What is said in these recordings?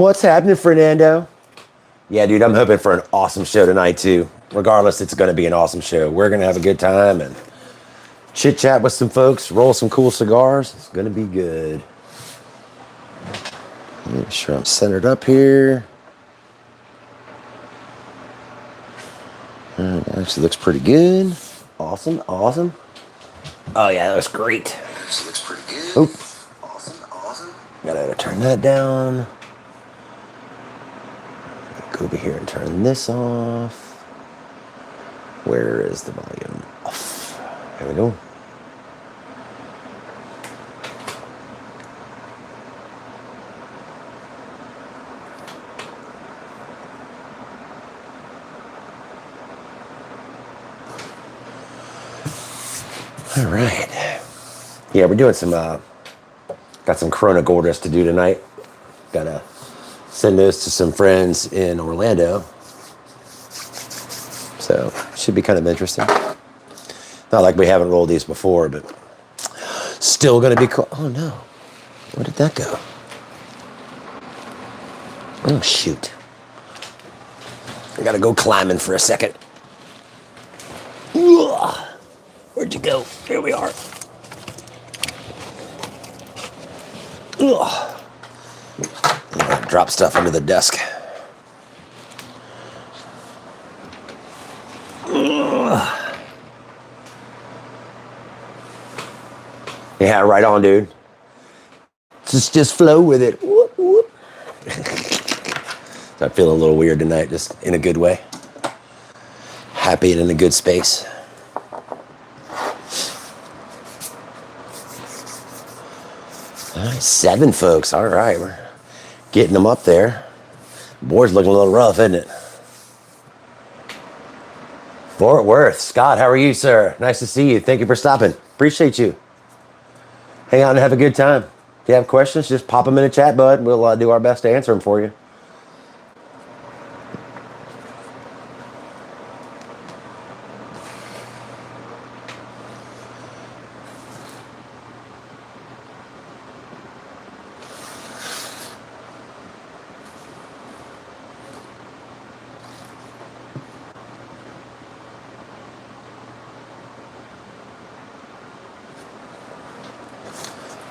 What's happening, Fernando? Yeah, dude, I'm hoping for an awesome show tonight, too. Regardless, it's going to be an awesome show. We're going to have a good time and chit-chat with some folks, roll some cool cigars. It's going to be good. Make sure I'm centered up here. Actually looks pretty good. Awesome, awesome. Oh, yeah, that looks great. Actually looks pretty good. Oop. Awesome, awesome. Gotta turn that down. Go over here and turn this off. Where is the volume? Off. There we go. All right. Yeah, we're doing some, got some Corona Gordas to do tonight. Gotta send those to some friends in Orlando. So, should be kind of interesting. Not like we haven't rolled these before, but still gonna be cool. Oh no. Where did that go? Oh, shoot. I gotta go climbing for a second. Ugh. Where'd you go? Here we are. Ugh. Drop stuff under the desk. Ugh. Yeah, right on, dude. Just flow with it. Whoop, whoop. So I feel a little weird tonight, just in a good way. Happy and in a good space. All right, 7 folks. All right, we're getting them up there. Board's looking a little rough, isn't it? Fort Worth. Scott, how are you, sir? Nice to see you. Thank you for stopping. Appreciate you. Hang out and have a good time. If you have questions, just pop them in the chat, bud. We'll do our best to answer them for you.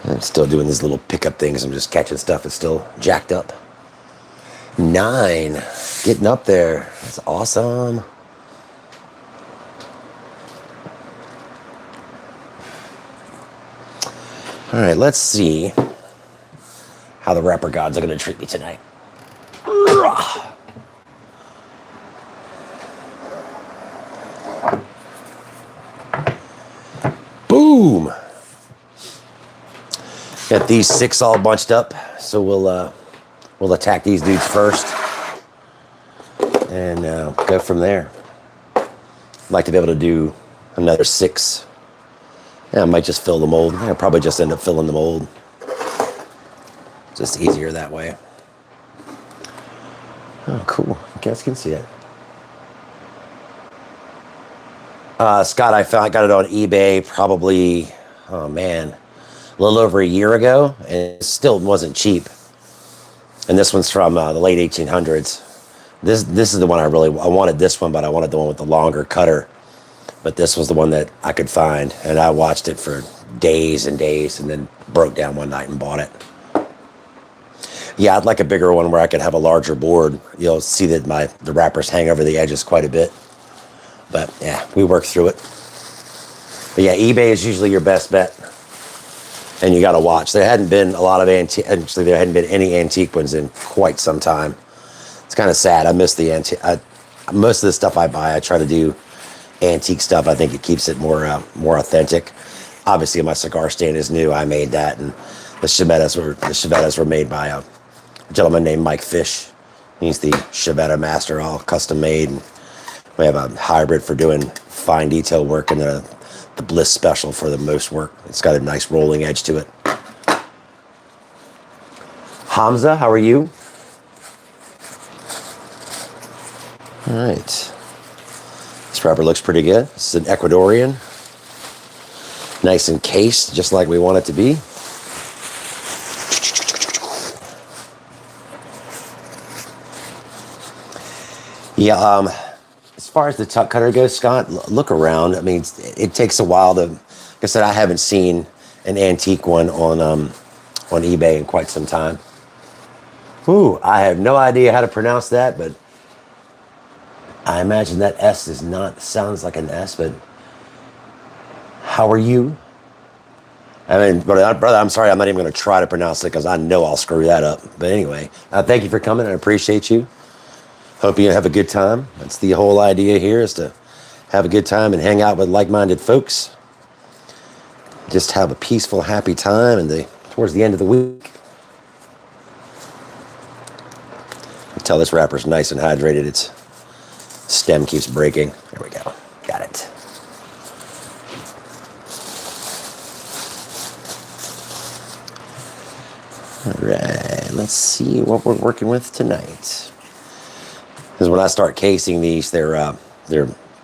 I'm still doing these little pickup things. I'm just catching stuff that's still jacked up. 9. Getting up there. That's awesome. All right, let's see how the wrapper gods are going to treat me tonight. Boom. Got these 6 all bunched up, so we'll attack these dudes first and go from there. I'd like to be able to do another 6. Yeah, I might just fill the mold. I'll probably just end up filling the mold. Just easier that way. Oh, cool. You guys can see it. Scott, I got it on eBay probably, oh man, a little over a year ago, and it still wasn't cheap. And this one's from the late 1800s. This is the one I wanted this one, but I wanted the one with the longer cutter. But this was the one that I could find, and I watched it for days and days, and then broke down one night and bought it. Yeah, I'd like a bigger one where I could have a larger board. You'll see that the wrappers hang over the edges quite a bit. But yeah, we work through it. But yeah, eBay is usually your best bet. And you got to watch. There hadn't been a lot of actually there hadn't been any antique ones in quite some time. It's kind of sad. I miss the antique. Most of the stuff I buy, I try to do antique stuff. I think it keeps it more authentic. Obviously, my cigar stand is new. I made that, and the Chiavettas were made by a gentleman named Mike Fish. He's the Chiavetta master, all custom made. And we have a hybrid for doing fine detail work, and the Bliss Special for the most work. It's got a nice rolling edge to it. Hamza, how are you? All right. This wrapper looks pretty good. This is an Ecuadorian. Nice encased, just like we want it to be. Yeah. As far as the tuck cutter goes, Scott, look around. I mean, it takes a while to. Like I said, I haven't seen an antique one on eBay in quite some time. Ooh, I have no idea how to pronounce that, but I imagine that S is not sounds like an S. But how are you? I mean, brother, I'm sorry. I'm not even going to try to pronounce it because I know I'll screw that up. But anyway, thank you for coming. I appreciate you. Hope you have a good time. That's the whole idea here, is to have a good time and hang out with like-minded folks. Just have a peaceful, happy time towards the end of the week. Tell this wrapper's nice and hydrated. Its stem keeps breaking. There we go. Got it. All right, let's see what we're working with tonight. Because when I start casing these, they're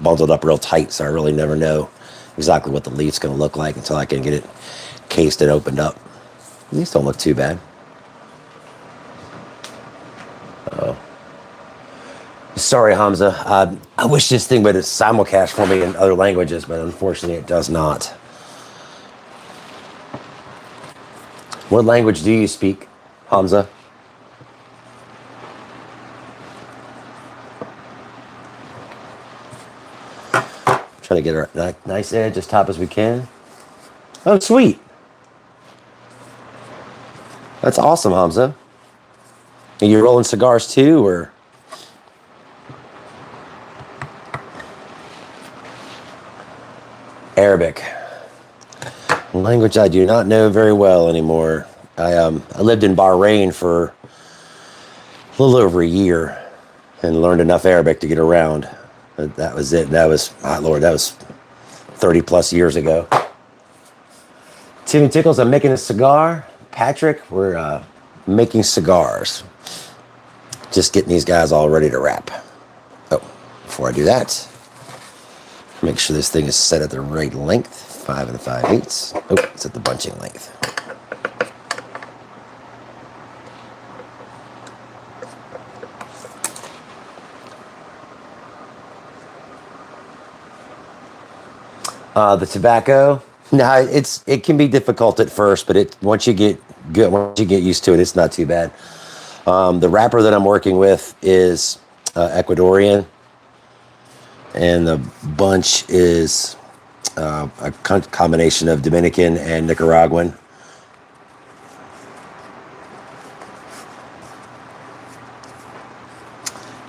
bundled up real tight, so I really never know exactly what the leaf's going to look like until I can get it cased and opened up. These don't look too bad. Oh, sorry, Hamza. I wish this thing would simulcast for me in other languages, but unfortunately, it does not. What language do you speak, Hamza? Trying to get a nice edge as top as we can. Oh, sweet. That's awesome, Hamza. Are you rolling cigars too, or? Arabic. A language I do not know very well anymore. I lived in Bahrain for a little over a year and learned enough Arabic to get around. That was it. That was, my Lord, that was 30 plus years ago. Timmy Tickles, I'm making a cigar. Patrick, we're making cigars. Just getting these guys all ready to wrap. Oh, before I do that, make sure this thing is set at the right length. 5 5/8. Oh, it's at the bunching length. The tobacco, no, it can be difficult at first, but once you get used to it, it's not too bad. The wrapper that I'm working with is Ecuadorian, and the bunch is a combination of Dominican and Nicaraguan.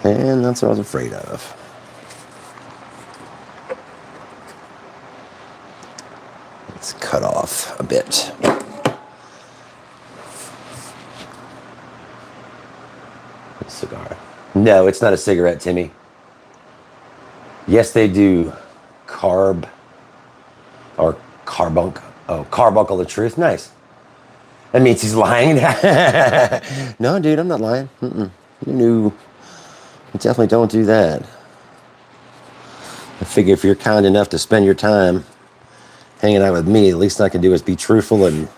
And that's what I was afraid of. Let's cut off a bit. Cigar. No, it's not a cigarette, Timmy. Yes, they do carb or carbunk. Oh, carbuncle of truth. Nice. That means he's lying. No, dude, I'm not lying. You definitely don't do that. I figure if you're kind enough to spend your time hanging out with me, the least I can do is be truthful and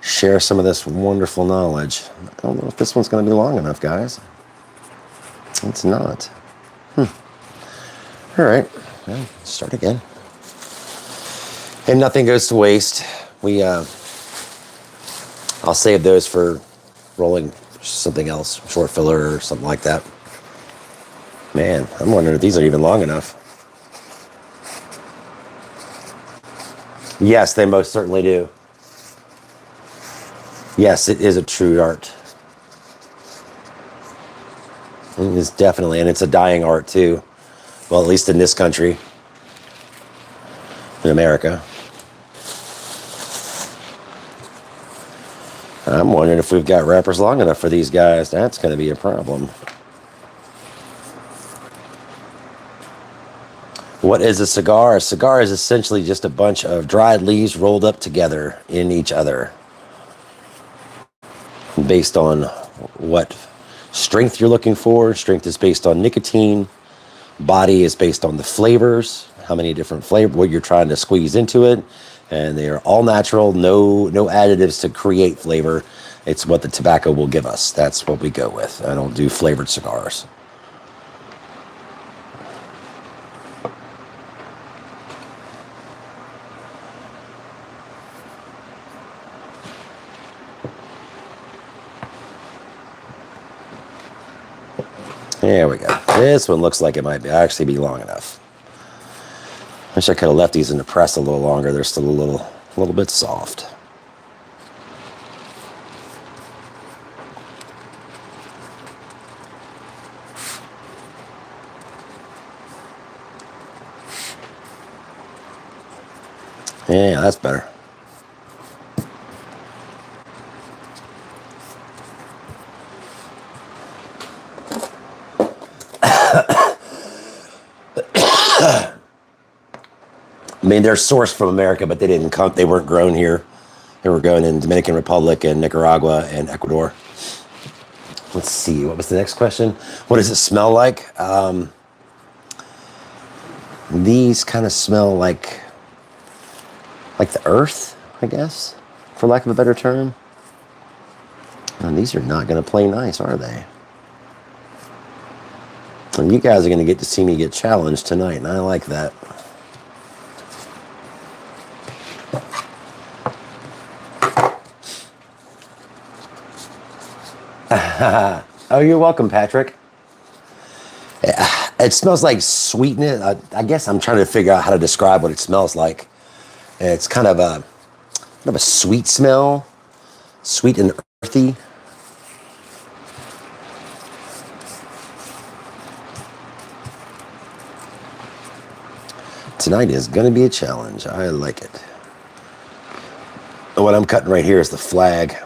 share some of this wonderful knowledge. I don't know if this one's going to be long enough, guys. It's not. All right. Well, start again. And nothing goes to waste. I'll save those for rolling something else, short filler or something like that. Man, I'm wondering if these are even long enough. Yes, they most certainly do. Yes, it is a true art. It is definitely, and it's a dying art too. Well, at least in this country, in America. I'm wondering if we've got wrappers long enough for these guys. That's going to be a problem. What is a cigar? A cigar is essentially just a bunch of dried leaves rolled up together in each other, based on what strength you're looking for. Strength is based on nicotine. Body is based on the flavors, how many different flavors, what you're trying to squeeze into it. And they are all natural, no additives to create flavor. It's what the tobacco will give us. That's what we go with. I don't do flavored cigars. There we go. This one looks like it might actually be long enough. Wish I could have left these in the press a little longer. They're still a little bit soft. Yeah, that's better. I mean, they're sourced from America, but they didn't come. They weren't grown here. They were grown in Dominican Republic and Nicaragua and Ecuador. Let's see. What was the next question? What does it smell like? These kind of smell like the earth, I guess, for lack of a better term. And these are not going to play nice, are they? And you guys are going to get to see me get challenged tonight, and I like that. Oh, you're welcome, Patrick. It smells like sweetness. I guess I'm trying to figure out how to describe what it smells like. It's kind of a sweet smell, sweet and earthy. Tonight is going to be a challenge. I like it. What I'm cutting right here is the flag.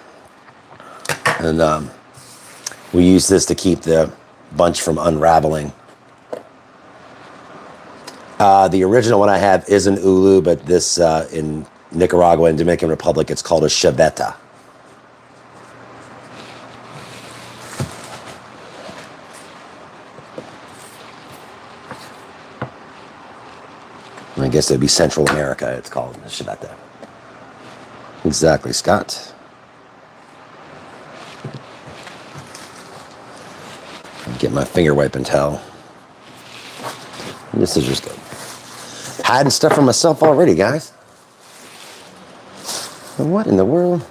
And we use this to keep the bunch from unraveling. The original one I have is an ulu, but this in Nicaragua and Dominican Republic, it's called a chaveta. I guess it'd be Central America. It's called a chaveta. Exactly, Scott. Get my finger wiping towel. And the scissors go. Hiding stuff from myself already, guys. What in the world?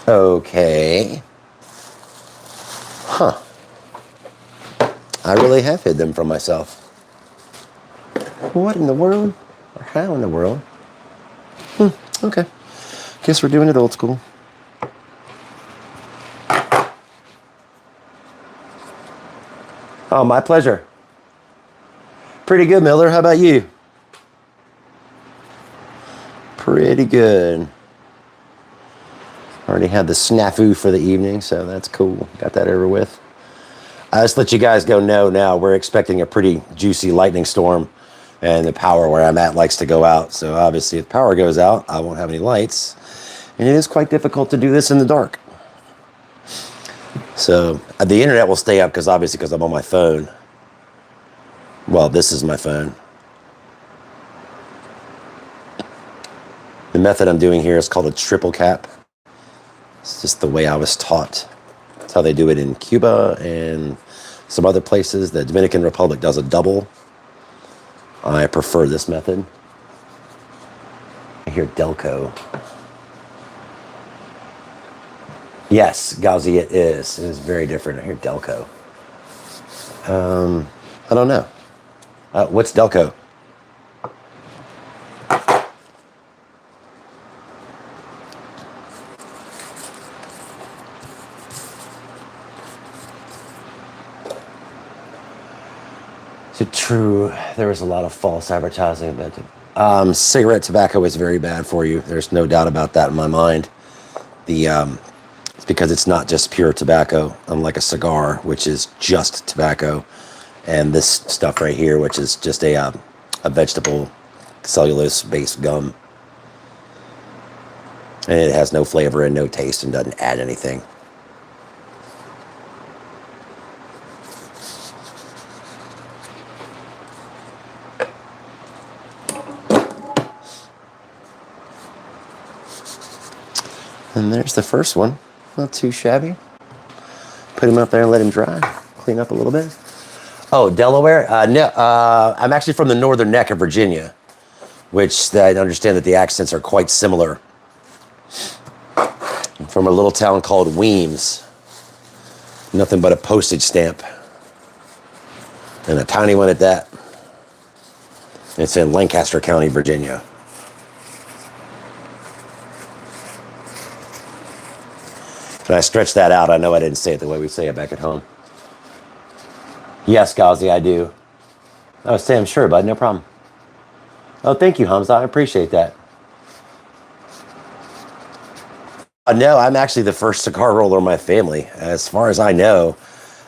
Okay. Huh. I really have hid them from myself. What in the world? Or how in the world? Okay. Guess we're doing it old school. Oh, my pleasure. Pretty good, Miller. How about you? Pretty good. Already had the snafu for the evening, so that's cool. Got that over with. I just let you guys go know now we're expecting a pretty juicy lightning storm, and the power where I'm at likes to go out. So obviously if power goes out, I won't have any lights. And it is quite difficult to do this in the dark. So the internet will stay up because I'm on my phone. Well, this is my phone. The method I'm doing here is called a triple cap. It's just the way I was taught. That's how they do it in Cuba and some other places. The Dominican Republic does a double. I prefer this method. I hear Delco. Yes, Gauzy, it is. It is very different. I hear Delco. I don't know. What's Delco? Is it true there was a lot of false advertising about it? Cigarette tobacco is very bad for you. There's no doubt about that in my mind. It's because it's not just pure tobacco, unlike a cigar, which is just tobacco, and this stuff right here, which is just a vegetable cellulose-based gum. And it has no flavor and no taste and doesn't add anything. And there's the first one. Not too shabby. Put him up there and let him dry. Clean up a little bit. Oh, Delaware? No, I'm actually from the northern neck of Virginia, which I understand that the accents are quite similar. I'm from a little town called Weems. Nothing but a postage stamp. And a tiny one at that. It's in Lancaster County, Virginia. And I stretch that out. I know I didn't say it the way we say it back at home. Yes, Ghazi, I do. Oh, Sam, sure, bud, no problem. Oh, thank you, Hamza. I appreciate that. No, I'm actually the first cigar roller in my family. As far as I know,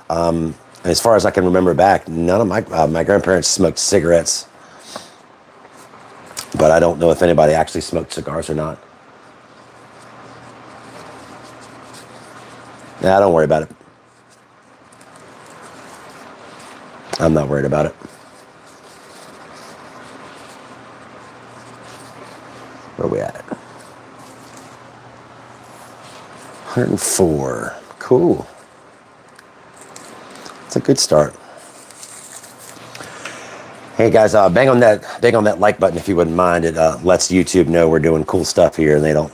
as far as I can remember back, none of my grandparents smoked cigarettes. But I don't know if anybody actually smoked cigars or not. Nah, don't worry about it. I'm not worried about it. Where are we at? 104. Cool. It's a good start. Hey guys, bang on that like button if you wouldn't mind. It lets YouTube know we're doing cool stuff here, and they don't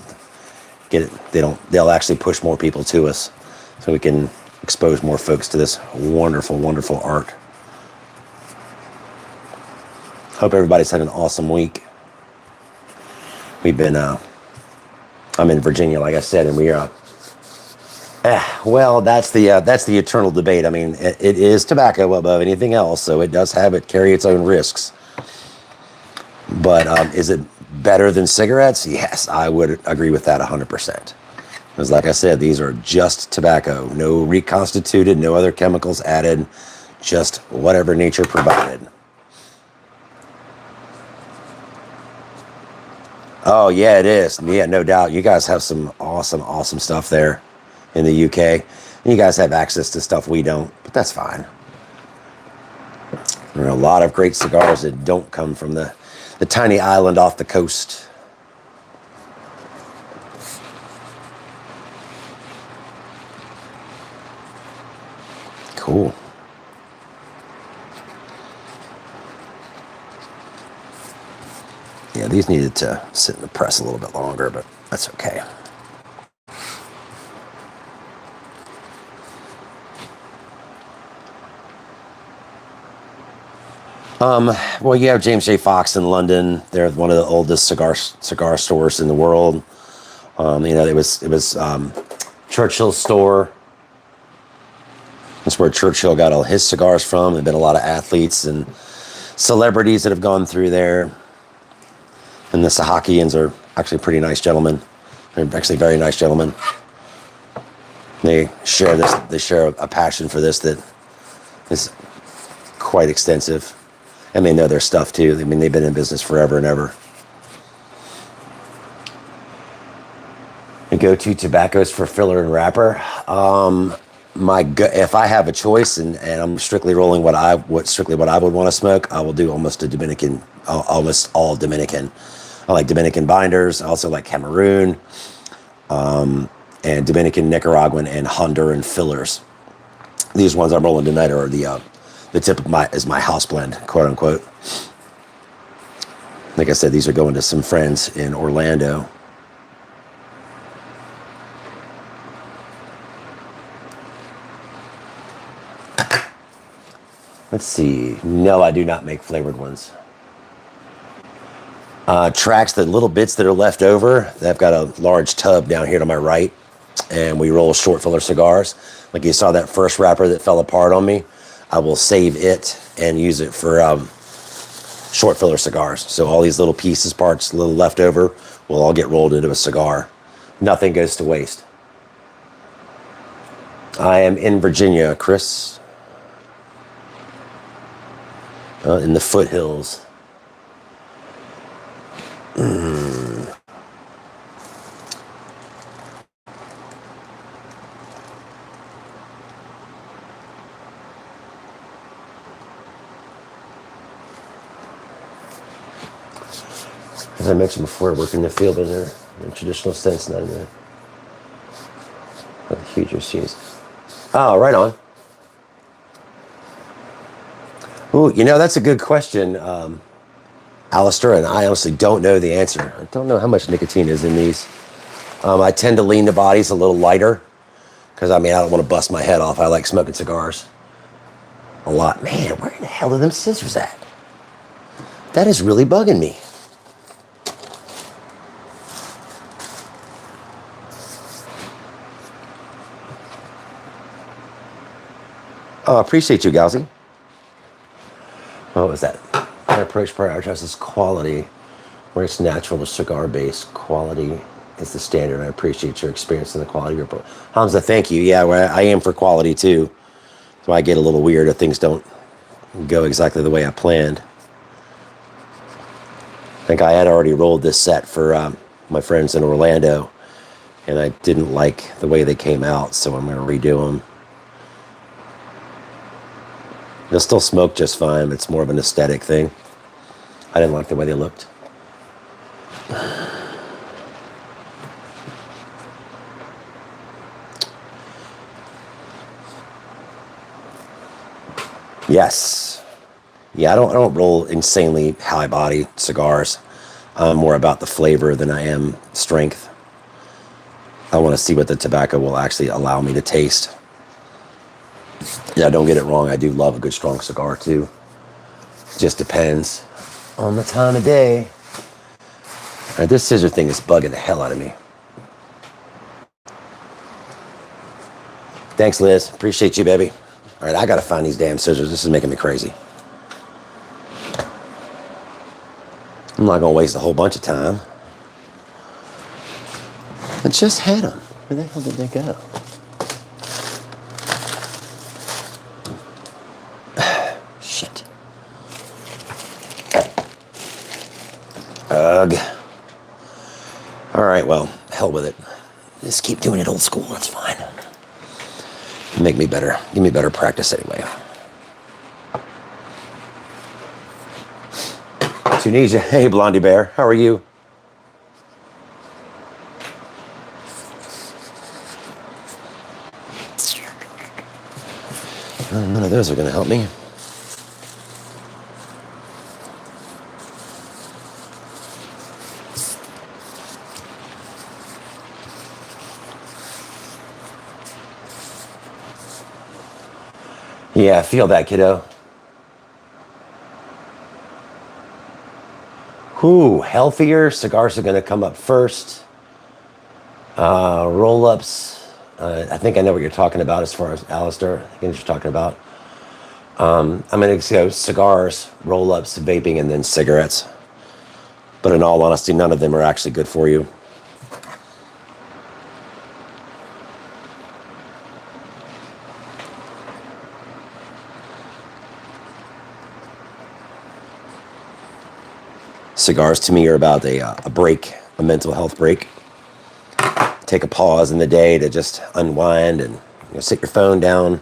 get it. They'll actually push more people to us, so we can expose more folks to this wonderful, wonderful art. Hope everybody's had an awesome week. We've been, I'm in Virginia, like I said, and we are. Well, that's the eternal debate. I mean, it is tobacco above anything else, so it does carry its own risks. But is it better than cigarettes? Yes, I would agree with that 100%. Because like I said, these are just tobacco, no reconstituted, no other chemicals added, just whatever nature provided. Oh, yeah, it is. Yeah, no doubt. You guys have some awesome, awesome stuff there in the UK. And you guys have access to stuff we don't, but that's fine. There are a lot of great cigars that don't come from the tiny island off the coast. Cool. Yeah, these needed to sit in the press a little bit longer, but that's okay. Well, you have James J. Fox in London. They're one of the oldest cigar stores in the world. It was Churchill's store. That's where Churchill got all his cigars from. There've been a lot of athletes and celebrities that have gone through there. And the Sahakians are actually pretty nice gentlemen. They're actually very nice gentlemen. They share a passion for this that is quite extensive. And they know their stuff too. I mean, they've been in business forever and ever. And go-to tobaccos for filler and wrapper. If I have a choice and I'm strictly rolling what I would want to smoke, I will do almost all Dominican. I like Dominican binders. I also like Cameroon, and Dominican Nicaraguan and Honduran fillers. These ones I'm rolling tonight are the tip of my house blend, quote unquote. Like I said, these are going to some friends in Orlando. Let's see. No, I do not make flavored ones. Tracks, the little bits that are left over, I've got a large tub down here to my right, and we roll short filler cigars. Like you saw that first wrapper that fell apart on me, I will save it and use it for short filler cigars. So all these little pieces, parts, little leftover, will all get rolled into a cigar. Nothing goes to waste. I am in Virginia, Chris. In the foothills. As I mentioned before, I work in the field in a traditional sense, not in the huge machines. Oh, right on. Ooh, that's a good question, Alistair, and I honestly don't know the answer. I don't know how much nicotine is in these. I tend to lean the bodies a little lighter Because, I mean, I don't want to bust my head off. I like smoking cigars a lot. Man, where the hell are them scissors at? That is really bugging me. Oh, I appreciate you, Gauzy. What was that? My approach prioritizes quality, where it's natural to cigar-based. Quality is the standard. I appreciate your experience and the quality of your product. Hamza, thank you. Yeah, well, I am for quality, too. So I get a little weird if things don't go exactly the way I planned. I think I had already rolled this set for my friends in Orlando, and I didn't like the way they came out, so I'm going to redo them. They'll still smoke just fine, but it's more of an aesthetic thing. I didn't like the way they looked. Yes. Yeah, I don't roll insanely high body cigars. I'm more about the flavor than I am strength. I want to see what the tobacco will actually allow me to taste. Yeah, don't get it wrong. I do love a good strong cigar too. Just depends on the time of day. All right, this scissor thing is bugging the hell out of me. Thanks, Liz. Appreciate you, baby. All right, I got to find these damn scissors. This is making me crazy. I'm not going to waste a whole bunch of time. I just had them. Where the hell did they go? Shit. Ugh. All right, well, hell with it. Just keep doing it old school. That's fine. Make me better. Give me better practice anyway. Tunisia. Hey, Blondie Bear. How are you? None of those are going to help me. Yeah, I feel that, kiddo. Whew, healthier. Cigars are going to come up first. Roll-ups. I think I know what you're talking about as far as Alistair. I think what you're talking about. I'm going to go cigars, roll-ups, vaping, and then cigarettes. But in all honesty, none of them are actually good for you. Cigars to me are about a break, a mental health break. Take a pause in the day to just unwind and sit your phone down.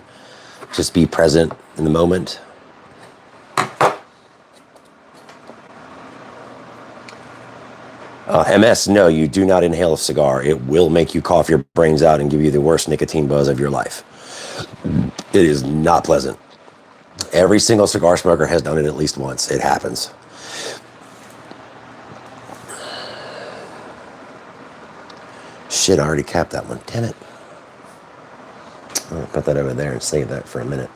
Just be present in the moment. MS, no, you do not inhale a cigar. It will make you cough your brains out and give you the worst nicotine buzz of your life. It is not pleasant. Every single cigar smoker has done it at least once. It happens. Shit, I already capped that one. Damn it. I'll put that over there and save that for a minute.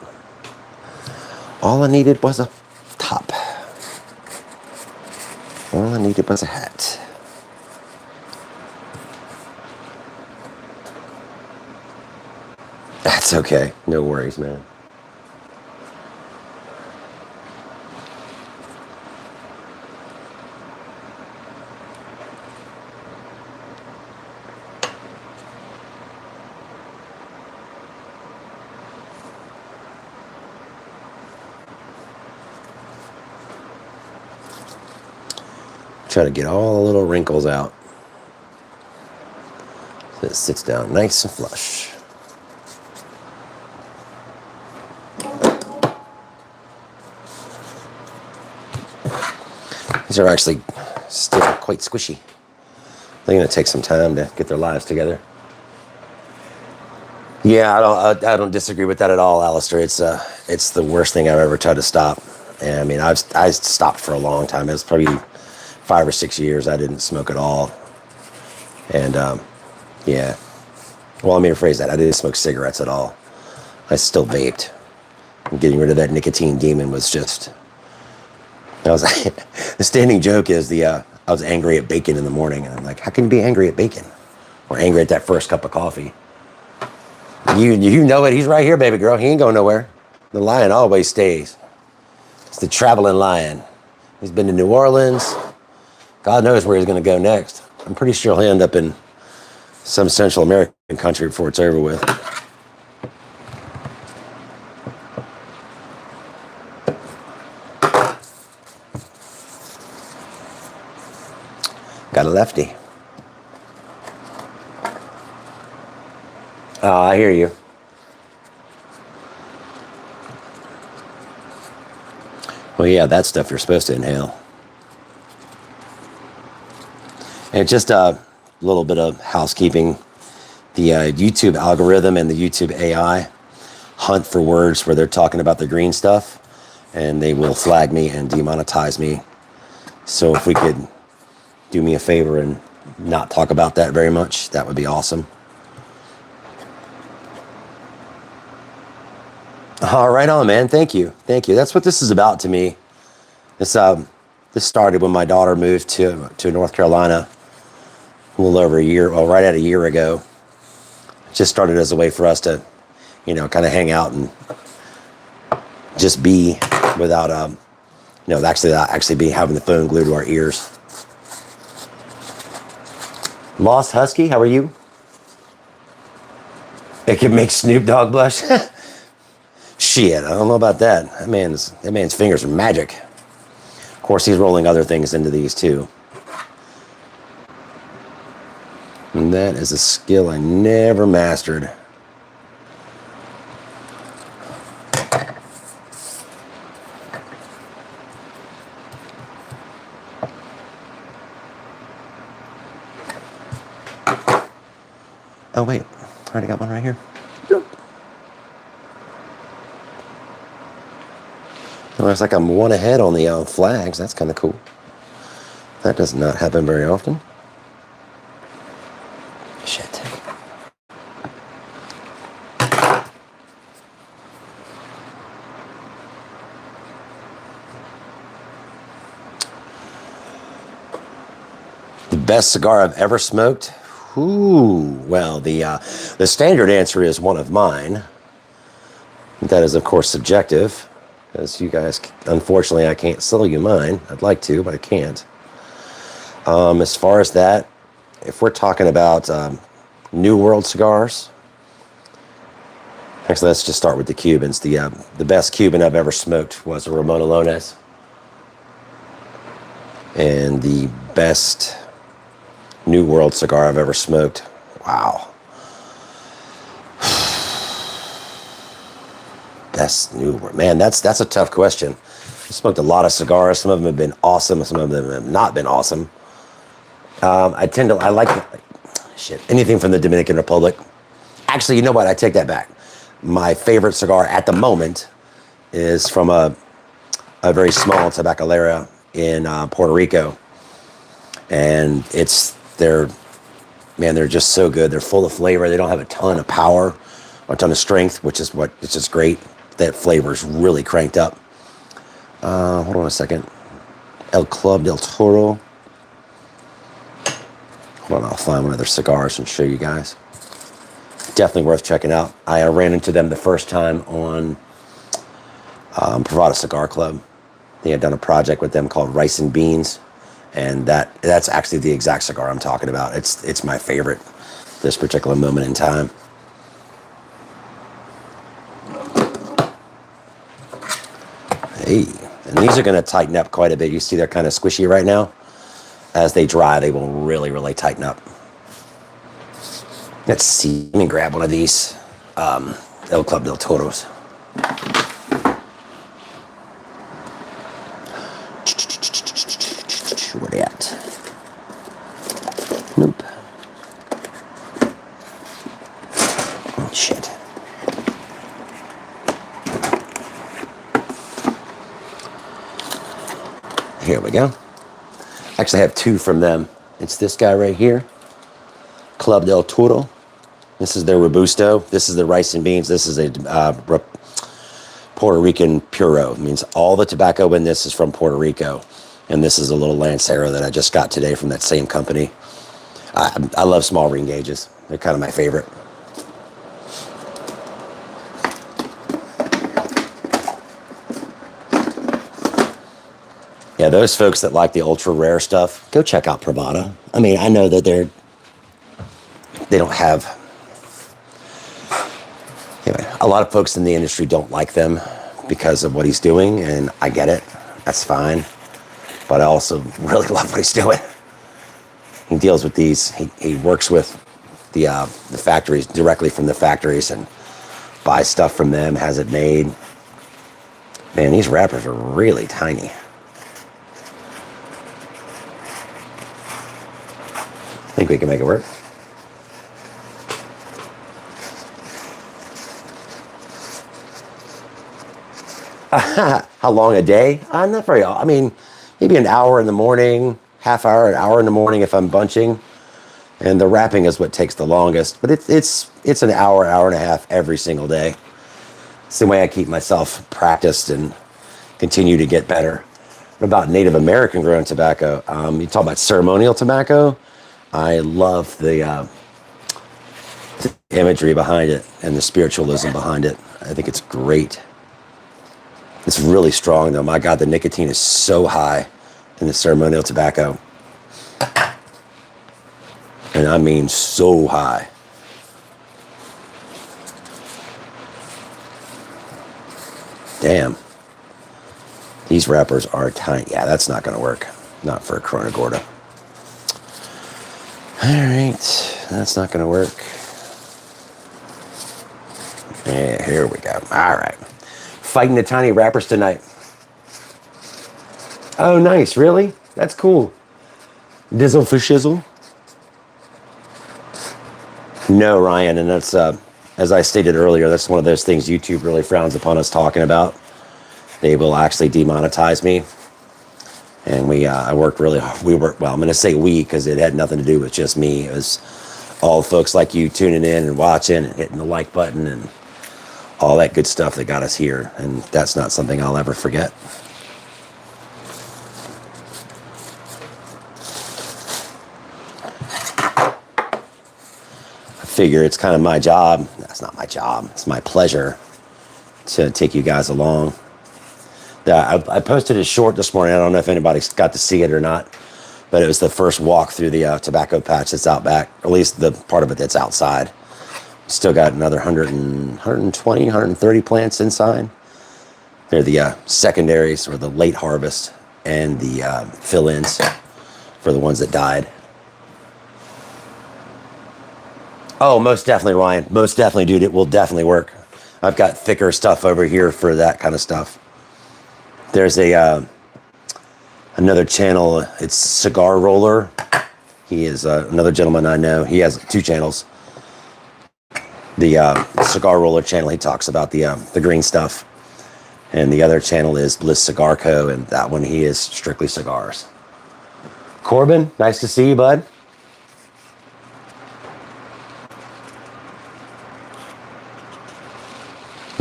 All I needed was a top. All I needed was a hat. That's okay. No worries, man. Try to get all the little wrinkles out. So it sits down nice and flush. These are actually still quite squishy. They're going to take some time to get their lives together. Yeah, I don't disagree with that at all, Alistair. It's the worst thing I've ever tried to stop. And I mean, I stopped for a long time. It was probably 5 or 6 years I didn't smoke at all. And yeah, Well, let me rephrase that. I didn't smoke cigarettes at all. I still vaped. And getting rid of that nicotine demon was just... I was the standing joke is I was angry at bacon in the morning, and I'm like, how can you be angry at bacon? Or angry at that first cup of coffee? You know it. He's right here, baby girl. He ain't going nowhere. The lion always stays. It's the traveling lion. He's been to New Orleans. God knows where he's going to go next. I'm pretty sure he'll end up in some Central American country before it's over with. Got a lefty. Oh, I hear you. Well, yeah, that stuff you're supposed to inhale. And just a little bit of housekeeping. The YouTube algorithm and the YouTube AI hunt for words where they're talking about the green stuff, and they will flag me and demonetize me. So if we could do me a favor and not talk about that very much, that would be awesome. All right on, man. Thank you. Thank you. That's what this is about to me. This started when my daughter moved to North Carolina a little over a year, well, right at a year ago. It just started as a way for us to, kind of hang out and just be without, actually be having the phone glued to our ears. Lost Husky, how are you? It can make Snoop Dogg blush. Shit, I don't know about that. That man's fingers are magic. Of course, he's rolling other things into these too. And that is a skill I never mastered. Oh wait, I already got one right here. Looks like I'm one ahead on the flags. That's kind of cool. That does not happen very often. Shit. The best cigar I've ever smoked? Ooh, well, the standard answer is one of mine. That is, of course, subjective. As you guys, unfortunately, I can't sell you mine. I'd like to, but I can't. As far as that, if we're talking about New World cigars, actually, let's just start with the Cubans. The best Cuban I've ever smoked was a Ramon Alones. And the best New World cigar I've ever smoked, wow. Best New World, man, that's a tough question. I smoked a lot of cigars. Some of them have been awesome. Some of them have not been awesome. I like anything from the Dominican Republic. Actually, you know what? I take that back. My favorite cigar at the moment is from a very small tabacalera in Puerto Rico, and they're just so good. They're full of flavor. They don't have a ton of power, or a ton of strength, it's just great. That flavor is really cranked up. Hold on a second. El Club del Toro. Hold on, I'll find one of their cigars and show you guys. Definitely worth checking out. I ran into them the first time on Privada Cigar Club. They had done a project with them called Rice and Beans, and that's actually the exact cigar I'm talking about. It's my favorite this particular moment in time. Hey, and these are going to tighten up quite a bit. You see they're kind of squishy right now. As they dry, they will really, really tighten up. Let's see. Let me grab one of these El Club del Toros. Where they at? Nope. Oh, shit. Here we go. Actually, I have two from them. It's this guy right here, Club del Toro. This is their Robusto. This is the rice and beans. This is a Puerto Rican Puro. It means all the tobacco in this is from Puerto Rico. And this is a little Lancero that I just got today from that same company. I love small ring gauges. They're kind of my favorite. Yeah, those folks that like the ultra rare stuff, go check out Pravada. I mean, I know that they don't have, anyway, a lot of folks in the industry don't like them because of what he's doing, and I get it. That's fine. But I also really love what he's doing. He deals with these, he works with the factories, directly from the factories, and buys stuff from them, has it made. Man, these wrappers are really tiny. I think we can make it work. How long a day? Not very, I mean, maybe an hour in the morning, half hour, an hour in the morning if I'm bunching. And the wrapping is what takes the longest. But it's an hour, hour and a half every single day. It's the way I keep myself practiced and continue to get better. What about Native American grown tobacco? You talk about ceremonial tobacco. I love the imagery behind it and the spiritualism behind it. I think it's great. It's really strong though. My God, the nicotine is so high in the ceremonial tobacco. And I mean so high. Damn. These wrappers are tiny. Yeah, that's not going to work. Not for a Corona Gorda. All right, that's not going to work. Yeah, here we go. All right. Fighting the tiny wrappers tonight. Oh, nice. Really? That's cool. Dizzle for shizzle. No, Ryan, and that's, as I stated earlier, that's one of those things YouTube really frowns upon us talking about. They will actually demonetize me. And I worked really hard. Well, I'm going to say we, because it had nothing to do with just me. It was all folks like you tuning in and watching and hitting the like button and all that good stuff that got us here. And that's not something I'll ever forget. I figure it's kind of my job. That's not my job. It's my pleasure to take you guys along. I posted a short this morning. I don't know if anybody got to see it or not, but it was the first walk through the tobacco patch that's out back, or at least the part of it that's outside. Still got another 120, 130 plants inside. They're the secondaries, or the late harvest, and the fill-ins for the ones that died. Oh, most definitely, Ryan. Most definitely, dude. It will definitely work. I've got thicker stuff over here for that kind of stuff. There's another channel. It's Cigar Roller. He is another gentleman I know. He has 2 channels. The Cigar Roller channel, he talks about the green stuff. And the other channel is Bliss Cigar Co. And that one, he is strictly cigars. Corbin, nice to see you, bud.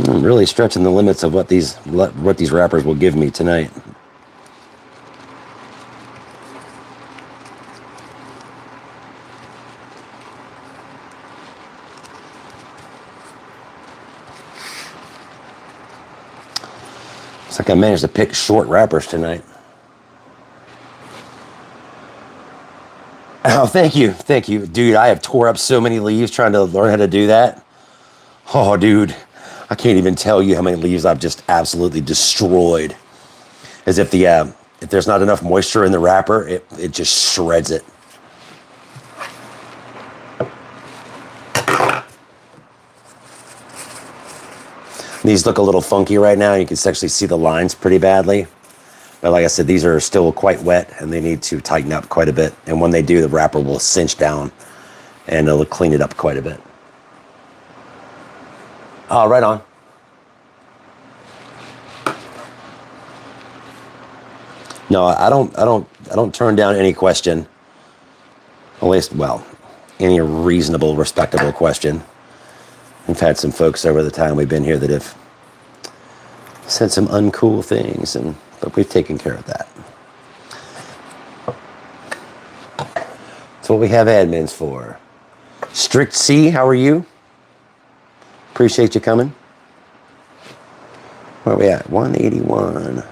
I'm really stretching the limits of what these wrappers will give me tonight. Looks like I managed to pick short wrappers tonight. Oh, thank you. Thank you. Dude, I have tore up so many leaves trying to learn how to do that. Oh, dude. I can't even tell you how many leaves I've just absolutely destroyed. As if if there's not enough moisture in the wrapper, it just shreds it. These look a little funky right now. You can actually see the lines pretty badly. But like I said, these are still quite wet and they need to tighten up quite a bit. And when they do, the wrapper will cinch down and it'll clean it up quite a bit. Oh, right on. No, I don't turn down any question. At least, well, any reasonable, respectable question. We've had some folks over the time we've been here that have said some uncool things, but we've taken care of that. That's what we have admins for. Strict C, how are you? Appreciate you coming. Where are we at? 181.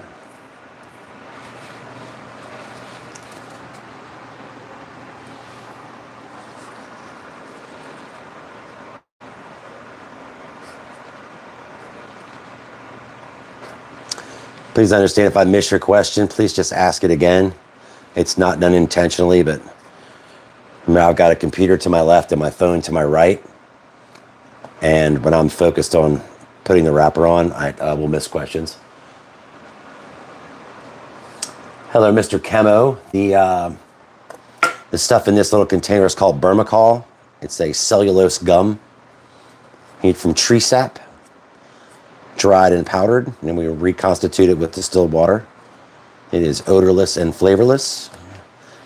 Please understand if I miss your question, please just ask it again. It's not done intentionally, but now I've got a computer to my left and my phone to my right. And when I'm focused on putting the wrapper on, I will miss questions. Hello, Mr. Chemo. The stuff in this little container is called Burmacol. It's a cellulose gum made from tree sap, dried and powdered, and then we reconstitute it with distilled water. It is odorless and flavorless.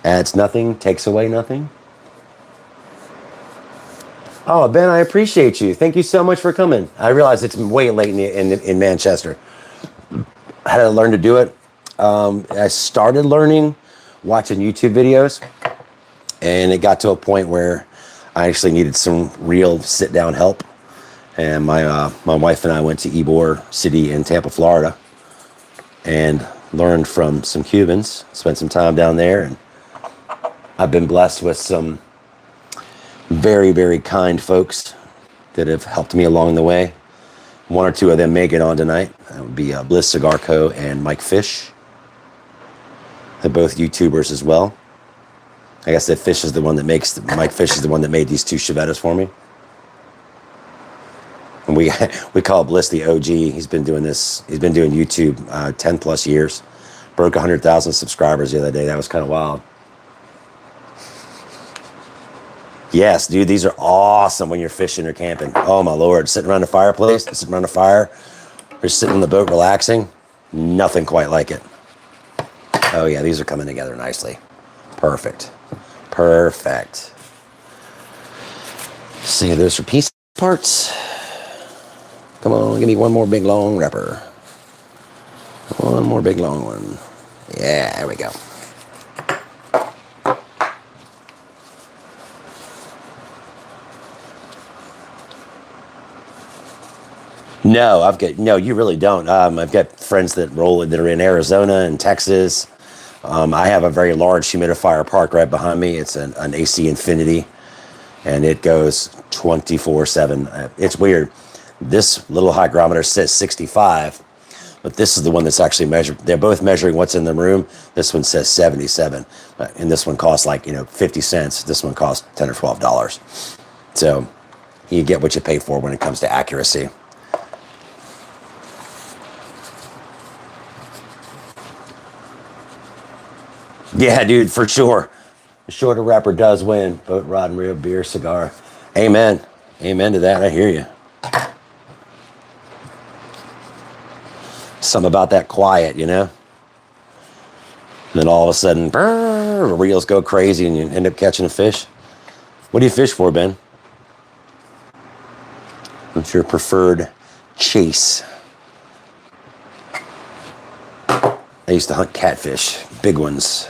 Adds nothing, takes away nothing. Oh, Ben, I appreciate you. Thank you so much for coming. I realize it's way late in Manchester. I had to learn to do it. I started learning watching YouTube videos, and it got to a point where I actually needed some real sit-down help. And my wife and I went to Ybor City in Tampa, Florida, and learned from some Cubans, spent some time down there, and I've been blessed with some very, very kind folks that have helped me along the way. One or two of them may get on tonight. That would be Bliss Cigar Co. and Mike Fish. They're both YouTubers as well. I guess that Fish is the one that Mike Fish is the one that made these two Chevettas for me. And we call Bliss the OG. He's been doing YouTube 10 plus years. Broke 100,000 subscribers the other day. That was kind of wild. Yes, dude, these are awesome when you're fishing or camping. Oh my Lord, sitting around the fireplace, sitting around the fire, or sitting on the boat relaxing. Nothing quite like it. Oh yeah, these are coming together nicely. Perfect. Perfect. See, those are piece parts. Come on, give me one more big long wrapper. One more big long one. Yeah, there we go. No, you really don't. I've got friends that are in Arizona and Texas. I have a very large humidifier park right behind me. It's an AC Infinity, and it goes 24/7. It's weird. This little hygrometer says 65, but this is the one that's actually measured. They're both measuring what's in the room. This one says 77, and this one costs 50 cents. This one costs $10 or $12. So you get what you pay for when it comes to accuracy. Yeah, dude, for sure. The shorter wrapper does win. Boat, rod, and rib, beer, cigar. Amen. Amen to that. I hear you. Something about that quiet, you know? And then all of a sudden, brrr, reels go crazy and you end up catching a fish. What do you fish for, Ben? What's your preferred chase? I used to hunt catfish, big ones.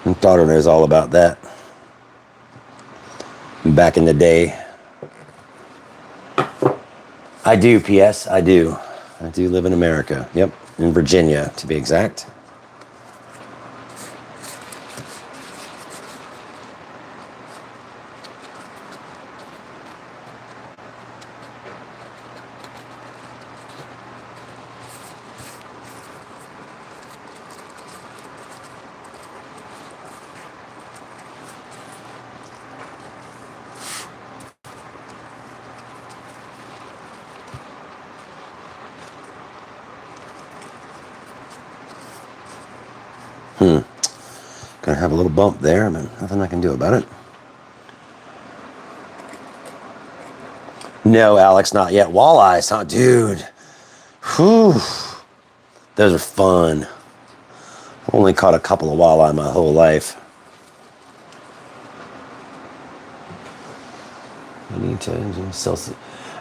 My daughter knows all about that. Back in the day. I do, P.S. I do. I do live in America. Yep, in Virginia, to be exact. Gonna have a little bump there, but nothing I can do about it. No, Alex, not yet. Walleyes, huh, dude? Whew. Those are fun. I've only caught a couple of walleye my whole life. I need to sell.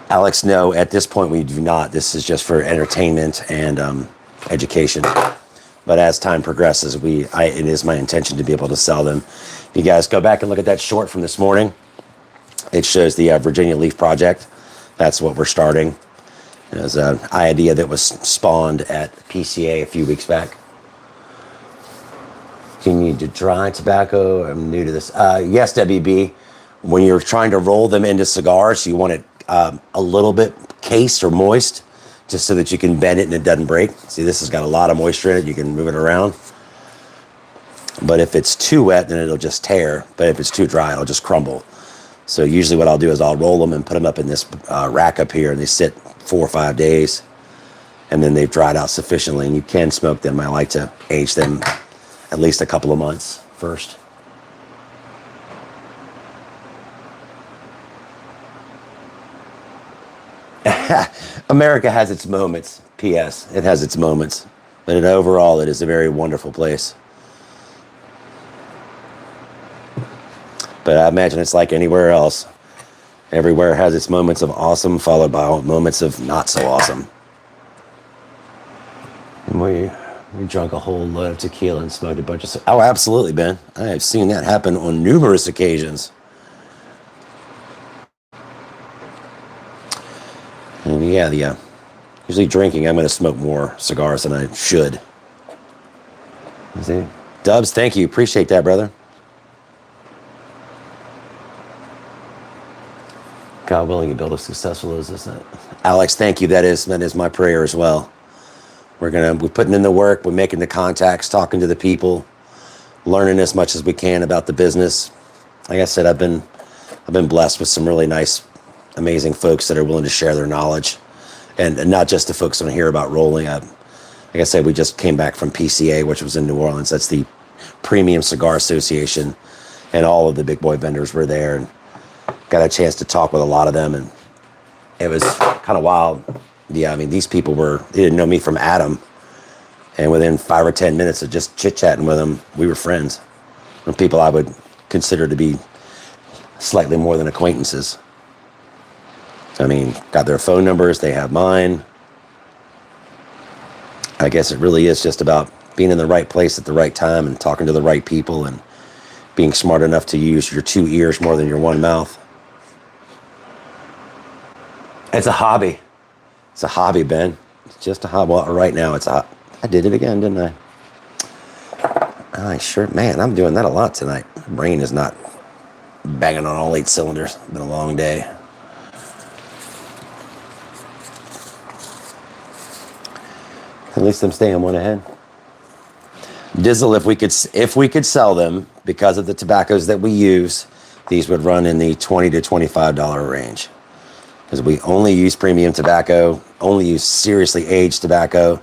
Alex, no, at this point we do not. This is just for entertainment and education. But as time progresses, it is my intention to be able to sell them. If you guys go back and look at that short from this morning, it shows the Virginia Leaf Project. That's what we're starting. It was an idea that was spawned at PCA a few weeks back. Do you need to dry tobacco? I'm new to this. Yes, WB. When you're trying to roll them into cigars, you want it a little bit cased or moist, just so that you can bend it and it doesn't break. See, this has got a lot of moisture in it. You can move it around. But if it's too wet, then it'll just tear. But if it's too dry, it'll just crumble. So usually what I'll do is I'll roll them and put them up in this rack up here, and they sit 4 or 5 days, and then they've dried out sufficiently, and you can smoke them. I like to age them at least a couple of months first. America has its moments. P.S. It has its moments. But overall, it is a very wonderful place. But I imagine it's like anywhere else. Everywhere has its moments of awesome, followed by moments of not so awesome. And we drank a whole load of tequila and smoked a bunch of... Oh, absolutely, Ben. I have seen that happen on numerous occasions. And yeah, usually drinking, I'm going to smoke more cigars than I should. See? Dubs, thank you. Appreciate that, brother. God willing, you build a successful business. Alex, thank you. That is my prayer as well. We're putting in the work. We're making the contacts, talking to the people, learning as much as we can about the business. Like I said, I've been blessed with some really nice, amazing folks that are willing to share their knowledge, and not just the folks on here about rolling. Like I said, we just came back from PCA, which was in New Orleans. That's the Premium Cigar Association, and all of the big boy vendors were there, and got a chance to talk with a lot of them, and it was kind of wild. Yeah, I mean, these people they didn't know me from Adam, and within 5 or 10 minutes of just chit-chatting with them, we were friends. And people I would consider to be slightly more than acquaintances. I mean, got their phone numbers, they have mine. I guess it really is just about being in the right place at the right time and talking to the right people and being smart enough to use your 2 ears more than your 1 mouth. It's a hobby. It's a hobby, Ben. It's just a hobby. Well, right now it's a hobby. I did it again, didn't I? I sure, man, I'm doing that a lot tonight. My brain is not banging on all 8 cylinders. It's been a long day. At least I'm staying one ahead. Dizzle, if we could sell them, because of the tobaccos that we use, these would run in the $20 to $25 range. Because we only use premium tobacco, only use seriously aged tobacco.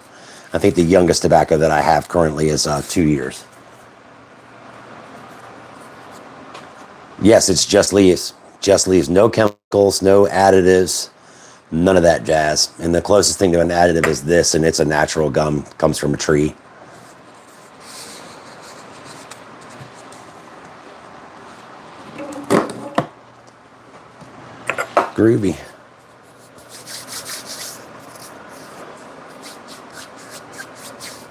I think the youngest tobacco that I have currently is 2 years. Yes, it's just leaves. Just leaves. No chemicals, no additives, none of that jazz. And the closest thing to an additive is this, and it's a natural gum, comes from a tree. Groovy.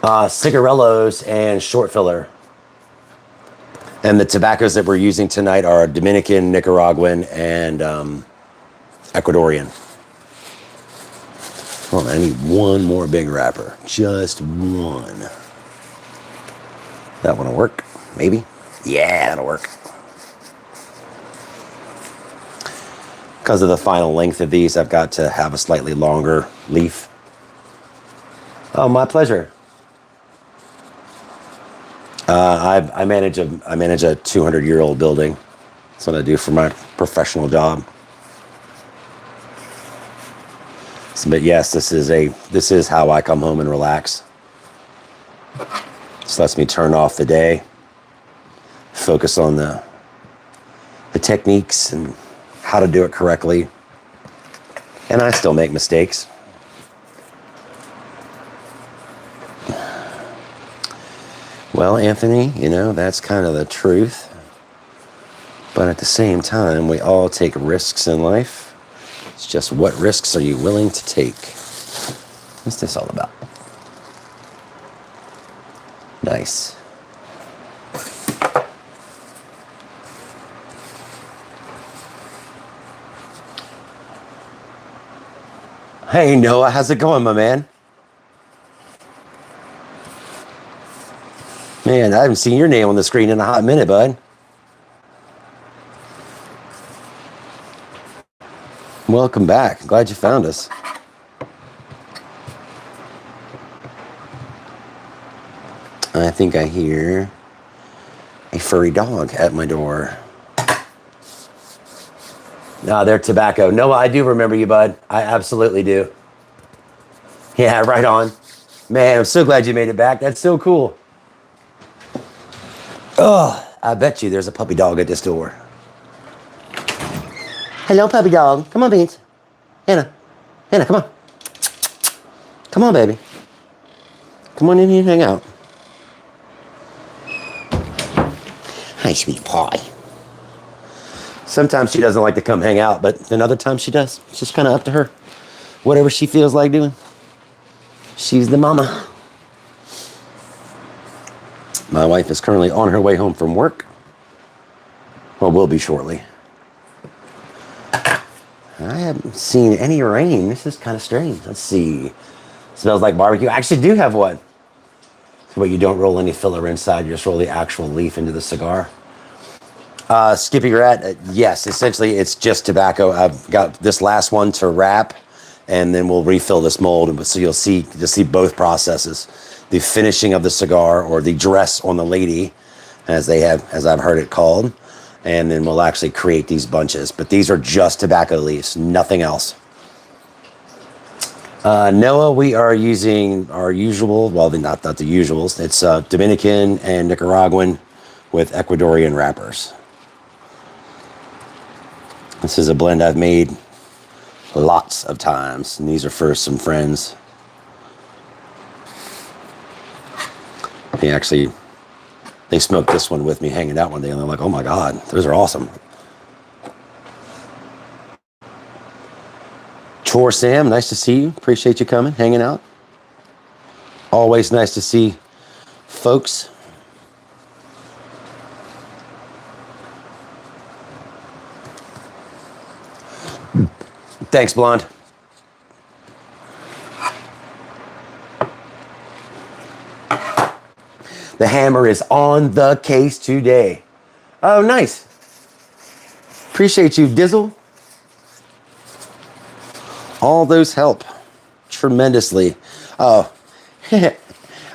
Cigarellos and short filler. And the tobaccos that we're using tonight are Dominican, Nicaraguan, and Ecuadorian. Hold on, I need one more big wrapper. Just one. That one will work, maybe? Yeah, that'll work. Because of the final length of these, I've got to have a slightly longer leaf. Oh, my pleasure. I manage a 200-year-old building. That's what I do for my professional job. So, but yes, this is how I come home and relax. This lets me turn off the day, focus on the techniques and how to do it correctly. And I still make mistakes. Well, Anthony, that's kind of the truth. But at the same time, we all take risks in life. It's just what risks are you willing to take? What's this all about? Nice. Hey, Noah, how's it going, my man? Man, I haven't seen your name on the screen in a hot minute, bud. Welcome back. Glad you found us. I think I hear a furry dog at my door. No, they're tobacco. Noah, I do remember you, bud. I absolutely do. Yeah, right on. Man, I'm so glad you made it back. That's so cool. Oh, I bet you there's a puppy dog at this door. Hello, puppy dog. Come on, Beans. Hannah. Hannah, come on. Come on, baby. Come on in here and hang out. Hi, sweet pie. Sometimes she doesn't like to come hang out, but then other times she does. It's just kind of up to her. Whatever she feels like doing. She's the mama. My wife is currently on her way home from work. Well, will be shortly. I haven't seen any rain. This is kind of strange. Let's see. Smells like barbecue. I actually do have one. But you don't roll any filler inside. You just roll the actual leaf into the cigar. Skippy Rat, yes, essentially it's just tobacco. I've got this last one to wrap, and then we'll refill this mold. So you'll see both processes. The finishing of the cigar, or the dress on the lady, as I've heard it called. And then we'll actually create these bunches. But these are just tobacco leaves, nothing else. Noah, we are using our usual, well, not the usuals. It's Dominican and Nicaraguan with Ecuadorian wrappers. This is a blend I've made lots of times, and these are for some friends. They smoked this one with me hanging out one day, and they're like, oh my God, those are awesome. Chor Sam, nice to see you. Appreciate you coming, hanging out. Always nice to see folks. Thanks, Blonde. The hammer is on the case today. Oh, nice. Appreciate you, Dizzle. All those help tremendously. Oh, I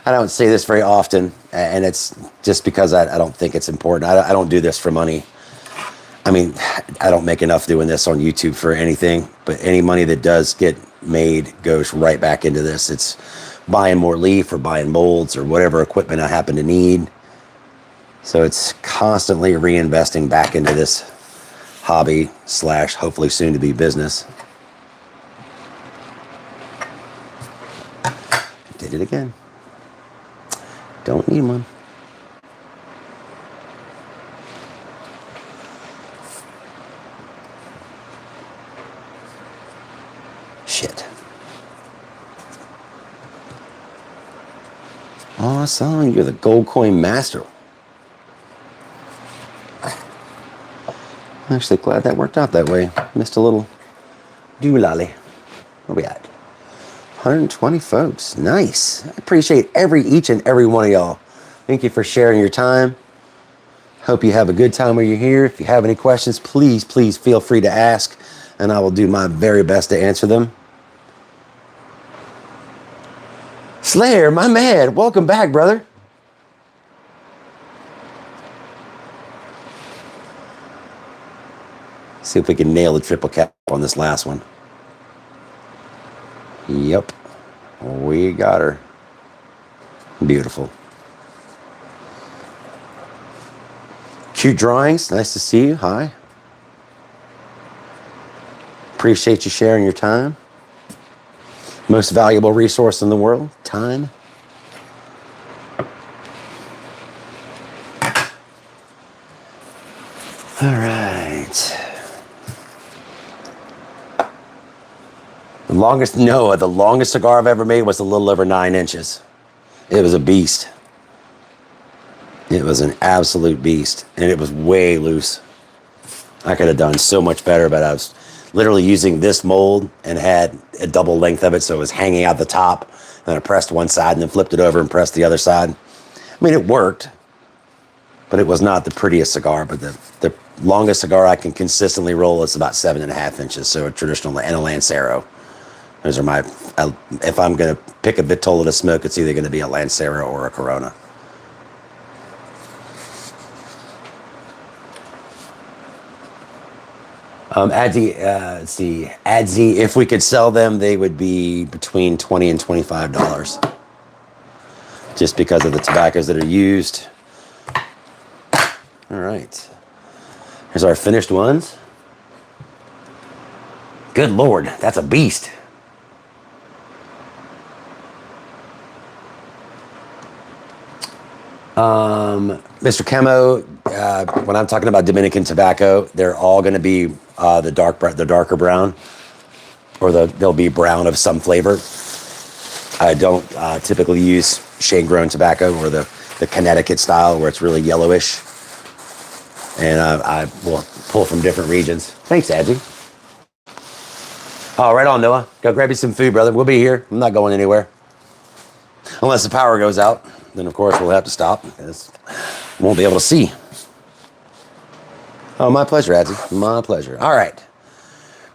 don't say this very often, and it's just because I don't think it's important. I don't do this for money. I mean, I don't make enough doing this on YouTube for anything, but any money that does get made goes right back into this. It's buying more leaf or buying molds or whatever equipment I happen to need. So it's constantly reinvesting back into this hobby / hopefully soon to be business. Did it again. Don't need one. Shit. Awesome, you're the gold coin master. I'm actually glad that worked out that way. Missed a little doolally. Where we at? 120 folks. Nice. I appreciate each and every one of y'all. Thank you for sharing your time. Hope you have a good time when you're here. If you have any questions, please feel free to ask, and I will do my very best to answer them. Slayer, my man, welcome back, brother. See if we can nail the triple cap on this last one. Yep, we got her. Beautiful. Cute drawings, nice to see you. Hi. Appreciate you sharing your time. Most valuable resource in the world, time. All right. The longest cigar I've ever made was a little over 9 inches. It was a beast. It was an absolute beast, and it was way loose. I could have done so much better, but I was literally using this mold and had a double length of it, so it was hanging out the top. And I pressed one side and then flipped it over and pressed the other side. I mean, it worked, but it was not the prettiest cigar. But the longest cigar I can consistently roll is about 7.5 inches, so a traditional and a Lancero. Those are my, if I'm going to pick a Vitola to smoke, it's either going to be a Lancero or a Corona. Let's see, Adzi, if we could sell them, they would be between $20 and $25. Just because of the tobaccos that are used. All right. Here's our finished ones. Good Lord, that's a beast. Mr. Camo, when I'm talking about Dominican tobacco, they're all going to be the darker brown, or they'll be brown of some flavor. I don't typically use shade-grown tobacco or the Connecticut style where it's really yellowish. And I will pull from different regions. Thanks, Adji. Oh, right on, Noah. Go grab you some food, brother. We'll be here. I'm not going anywhere. Unless the power goes out. Then, of course, we'll have to stop because we won't be able to see. Oh, my pleasure, Adzi. My pleasure. All right.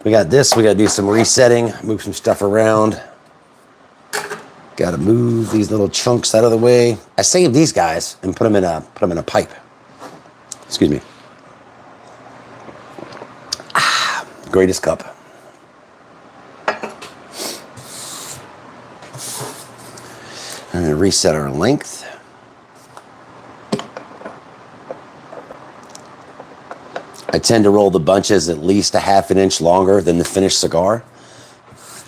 We got this. We got to do some resetting, move some stuff around. Got to move these little chunks out of the way. I saved these guys and put them in a pipe. Excuse me. Greatest cup. I'm going to reset our length. I tend to roll the bunches at least a half an inch longer than the finished cigar.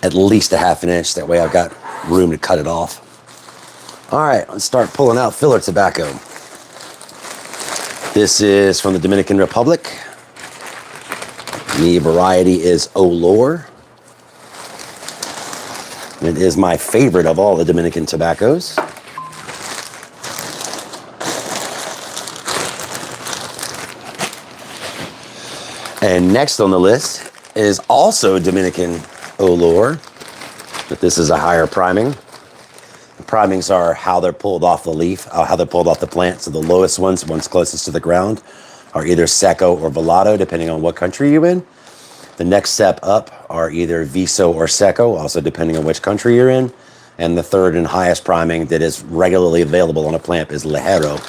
At least a half an inch. That way I've got room to cut it off. All right, let's start pulling out filler tobacco. This is from the Dominican Republic. The variety is Olor. It is my favorite of all the Dominican tobaccos. And next on the list is also Dominican Olor, but this is a higher priming. The primings are how they're pulled off the leaf, how they're pulled off the plant. So the lowest ones closest to the ground, are either Seco or Velado, depending on what country you're in. The next step up are either Viso or Seco, also depending on which country you're in. And the third and highest priming that is regularly available on a plant is Ligero.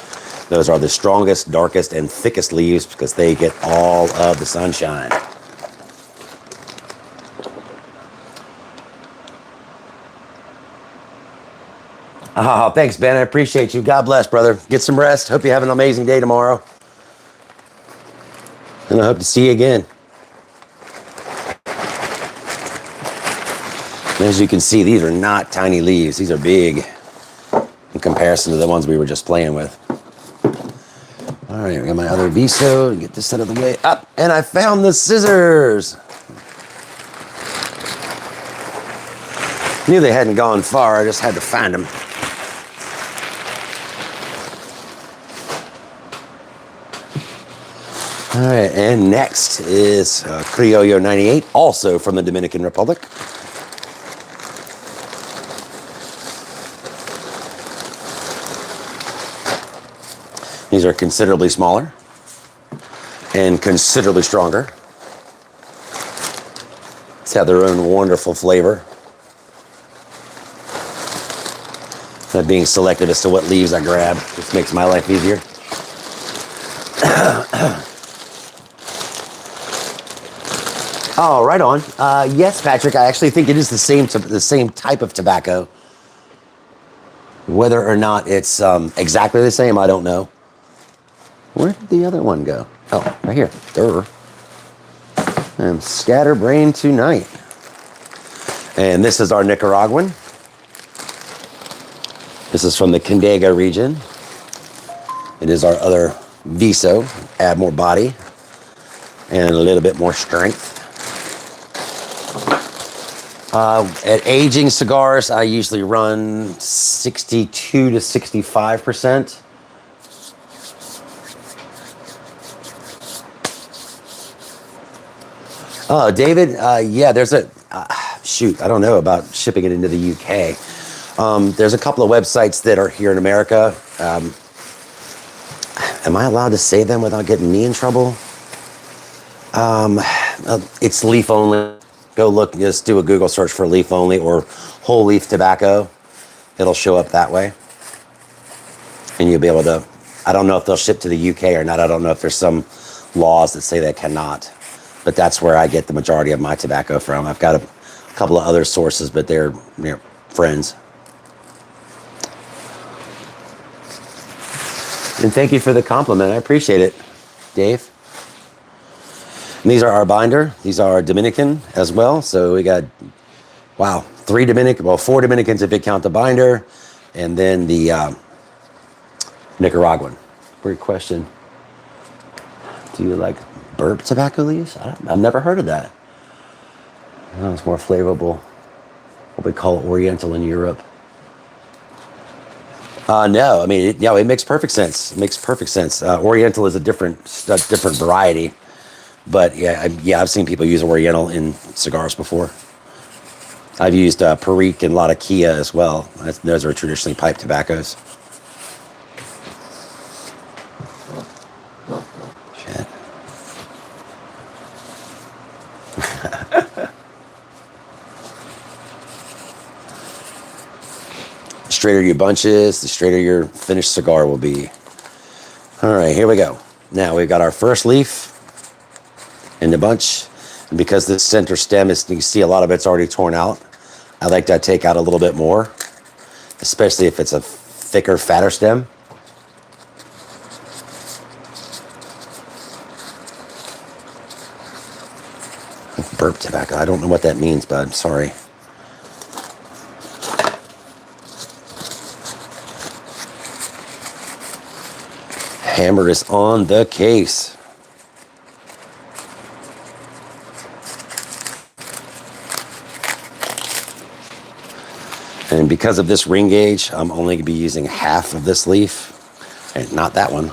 Those are the strongest, darkest, and thickest leaves because they get all of the sunshine. Oh, thanks, Ben. I appreciate you. God bless, brother. Get some rest. Hope you have an amazing day tomorrow. And I hope to see you again. As you can see, these are not tiny leaves. These are big in comparison to the ones we were just playing with. All right, we got my other Viso. Get this out of the way. Up, and I found the scissors. Knew they hadn't gone far. I just had to find them. All right, and next is Criollo 98, also from the Dominican Republic. These are considerably smaller and considerably stronger. It's had their own wonderful flavor. Not being selective as to what leaves I grab just makes my life easier. Oh, right on. Yes, Patrick, I actually think it is the same type of tobacco. Whether or not it's exactly the same, I don't know. Where did the other one go? Oh, right here. Durr. I'm scatterbrained tonight. And this is our Nicaraguan. This is from the Condega region. It is our other Viso. Add more body. and a little bit more strength. At aging cigars, I usually run 62 to 65%. Oh, David, yeah, there's a, shoot, I don't know about shipping it into the UK. There's a couple of websites that are here in America. Am I allowed to say them without getting me in trouble? It's leaf only. Go look, just do a Google search for leaf only or whole leaf tobacco. It'll show up that way. And you'll be able to, I don't know if they'll ship to the UK or not. I don't know if there's some laws that say they cannot. But that's where I get the majority of my tobacco from. I've got a couple of other sources, but they're friends. And thank you for the compliment. I appreciate it, Dave. And these are our binder. These are Dominican as well. So we got, wow, 4 Dominicans if you count the binder, and then the Nicaraguan. Great question. Do you like burp tobacco leaves? I've never heard of that. Oh, it's more flavorful. What we call Oriental in Europe. No, I mean, it makes perfect sense. It makes perfect sense. Oriental is a different variety. But yeah, I've seen people use Oriental in cigars before. I've used Perique and a lot of Kia as well. Those are traditionally pipe tobaccos. Shit. The straighter your bunches, the straighter your finished cigar will be. All right, here we go. Now we've got our first leaf in the bunch, and because this center stem is, you can see a lot of it's already torn out, I like to take out a little bit more, especially if it's a thicker, fatter stem. Burp tobacco, I don't know what that means, but I'm sorry. Hammer is on the case. And because of this ring gauge, I'm only going to be using half of this leaf, and not that one.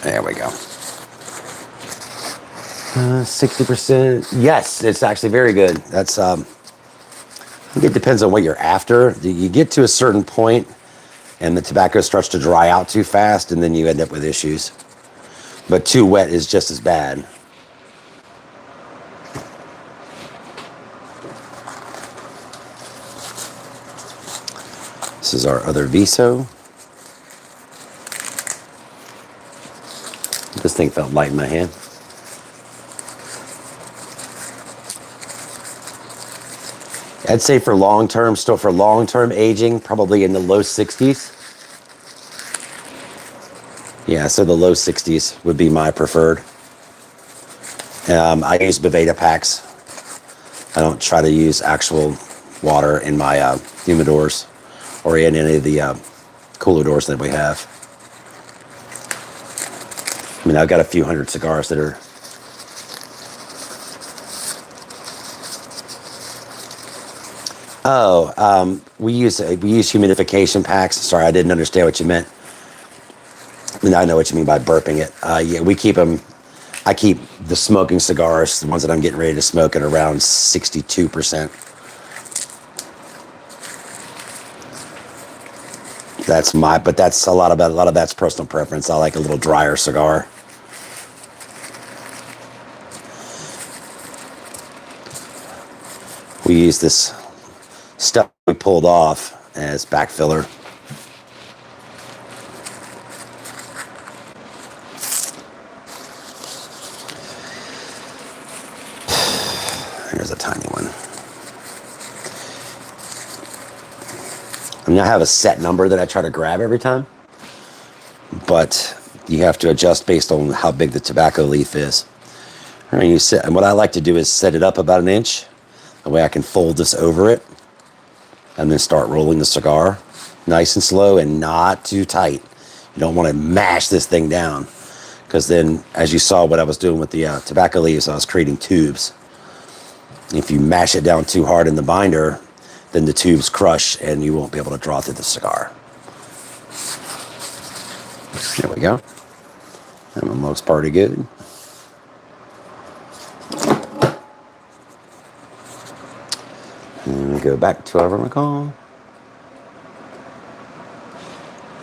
There we go. 60%. Yes, it's actually very good. That's, I think it depends on what you're after. You get to a certain point, and the tobacco starts to dry out too fast, and then you end up with issues. But too wet is just as bad. This is our other Viso. This thing felt light in my hand. I'd say for long-term, still for long-term aging, probably in the low 60s. Yeah, so the low 60s would be my preferred. I use Boveda packs. I don't try to use actual water in my humidors or in any of the cooler doors that we have. I mean, I've got a few hundred cigars that are we use humidification packs. Sorry, I didn't understand what you meant. I mean, I know what you mean by burping it. Yeah, we keep them. I keep the smoking cigars, the ones that I'm getting ready to smoke, at around 62%. But that's a lot of that's personal preference. I like a little drier cigar. We use this stuff we pulled off as back filler. Here's a tiny one. I mean, I have a set number that I try to grab every time, but you have to adjust based on how big the tobacco leaf is. And and what I like to do is set it up about an inch, That way I can fold this over it and then start rolling the cigar nice and slow and not too tight. You don't want to mash this thing down, because then, as you saw what I was doing with the tobacco leaves, I was creating tubes. If you mash it down too hard in the binder, then the tubes crush and you won't be able to draw through the cigar. There we go. That one looks pretty good. And we go back to our recall.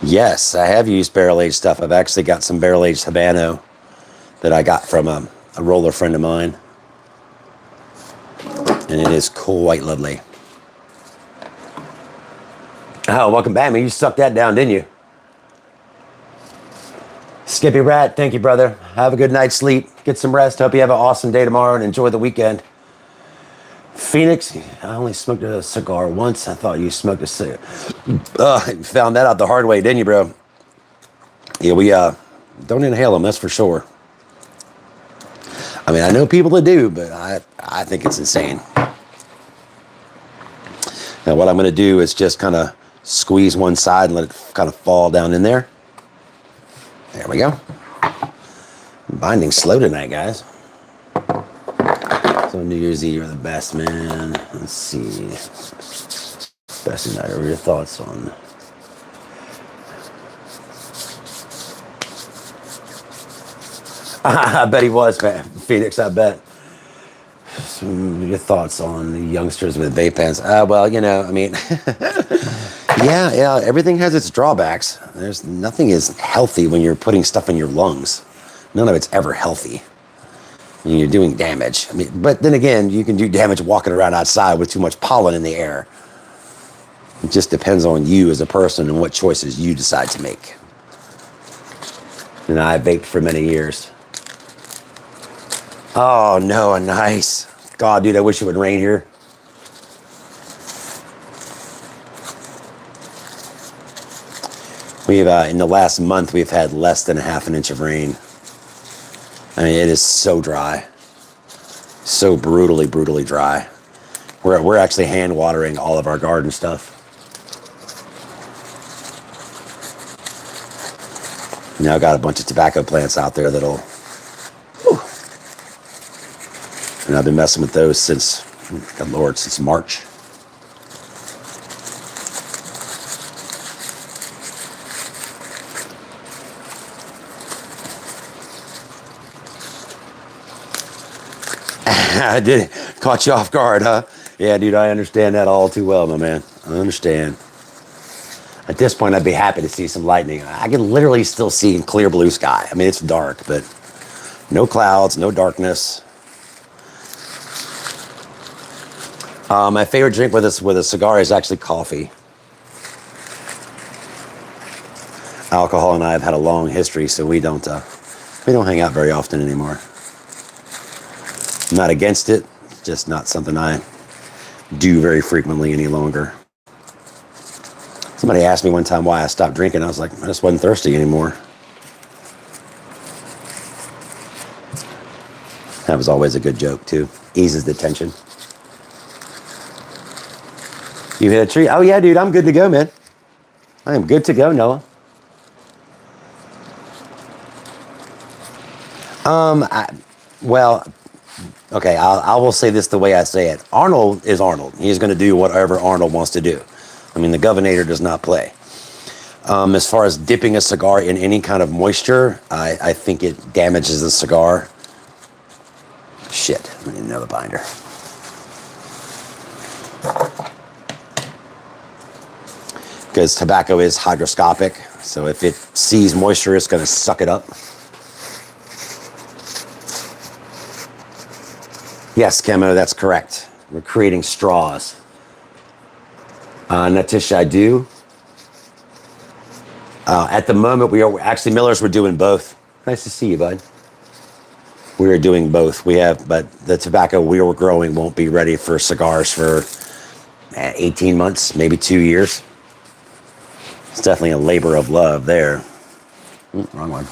Yes, I have used barrel-aged stuff. I've actually got some barrel-aged Habano that I got from a roller friend of mine. And it is quite lovely. Oh, welcome back, man. You sucked that down, didn't you? Skippy Rat, thank you, brother. Have a good night's sleep. Get some rest. Hope you have an awesome day tomorrow and enjoy the weekend. Phoenix, I only smoked a cigar once. I thought you smoked a cigar. You found that out the hard way, didn't you, bro? Yeah, we don't inhale them, that's for sure. I mean, I know people that do, but I think it's insane. Now, what I'm going to do is just kind of squeeze one side and let it kind of fall down in there. There we go. Binding slow tonight, guys. So New Year's Eve, you're the best, man. Let's see. Best night. What are your thoughts on? I bet he was, man. Phoenix, I bet. Your thoughts on the youngsters with vape pens? Well, you know, I mean, yeah, everything has its drawbacks. There's nothing is healthy when you're putting stuff in your lungs. None of it's ever healthy. And you're doing damage. I mean, but then again, you can do damage walking around outside with too much pollen in the air. It just depends on you as a person and what choices you decide to make. And I vaped for many years. Oh, no, nice. God, dude, I wish it would rain here. We've, in the last month, we've had less than a half an inch of rain. I mean, it is so dry. So brutally, brutally dry. We're actually hand watering all of our garden stuff. Now I've got a bunch of tobacco plants out there that'll... Whew. And I've been messing with those since, good Lord, since March. I did. Caught you off guard, huh? Yeah, dude, I understand that all too well, my man. I understand. At this point, I'd be happy to see some lightning. I can literally still see clear blue sky. I mean, it's dark, but no clouds, no darkness. My favorite drink with a cigar is actually coffee. Alcohol and I have had a long history, so we don't hang out very often anymore. I'm not against it, just not something I do very frequently any longer. Somebody asked me one time why I stopped drinking. I was like, I just wasn't thirsty anymore. That was always a good joke, too. Eases the tension. You hit a tree? Oh, yeah, dude, I'm good to go, man. I am good to go, Noah. Well, okay, I will say this the way I say it. Arnold is Arnold. He's going to do whatever Arnold wants to do. I mean, the Governor does not play. As far as dipping a cigar in any kind of moisture, I think it damages the cigar. Shit, I need another binder. Because tobacco is hygroscopic, so if it sees moisture, it's going to suck it up. Yes, Chemo, that's correct. We're creating straws. Natisha, I do. At the moment, we are actually Millers. We're doing both. Nice to see you, bud. We are doing both. But the tobacco we are growing won't be ready for cigars for 18 months, maybe 2 years. It's definitely a labor of love there. Wrong one.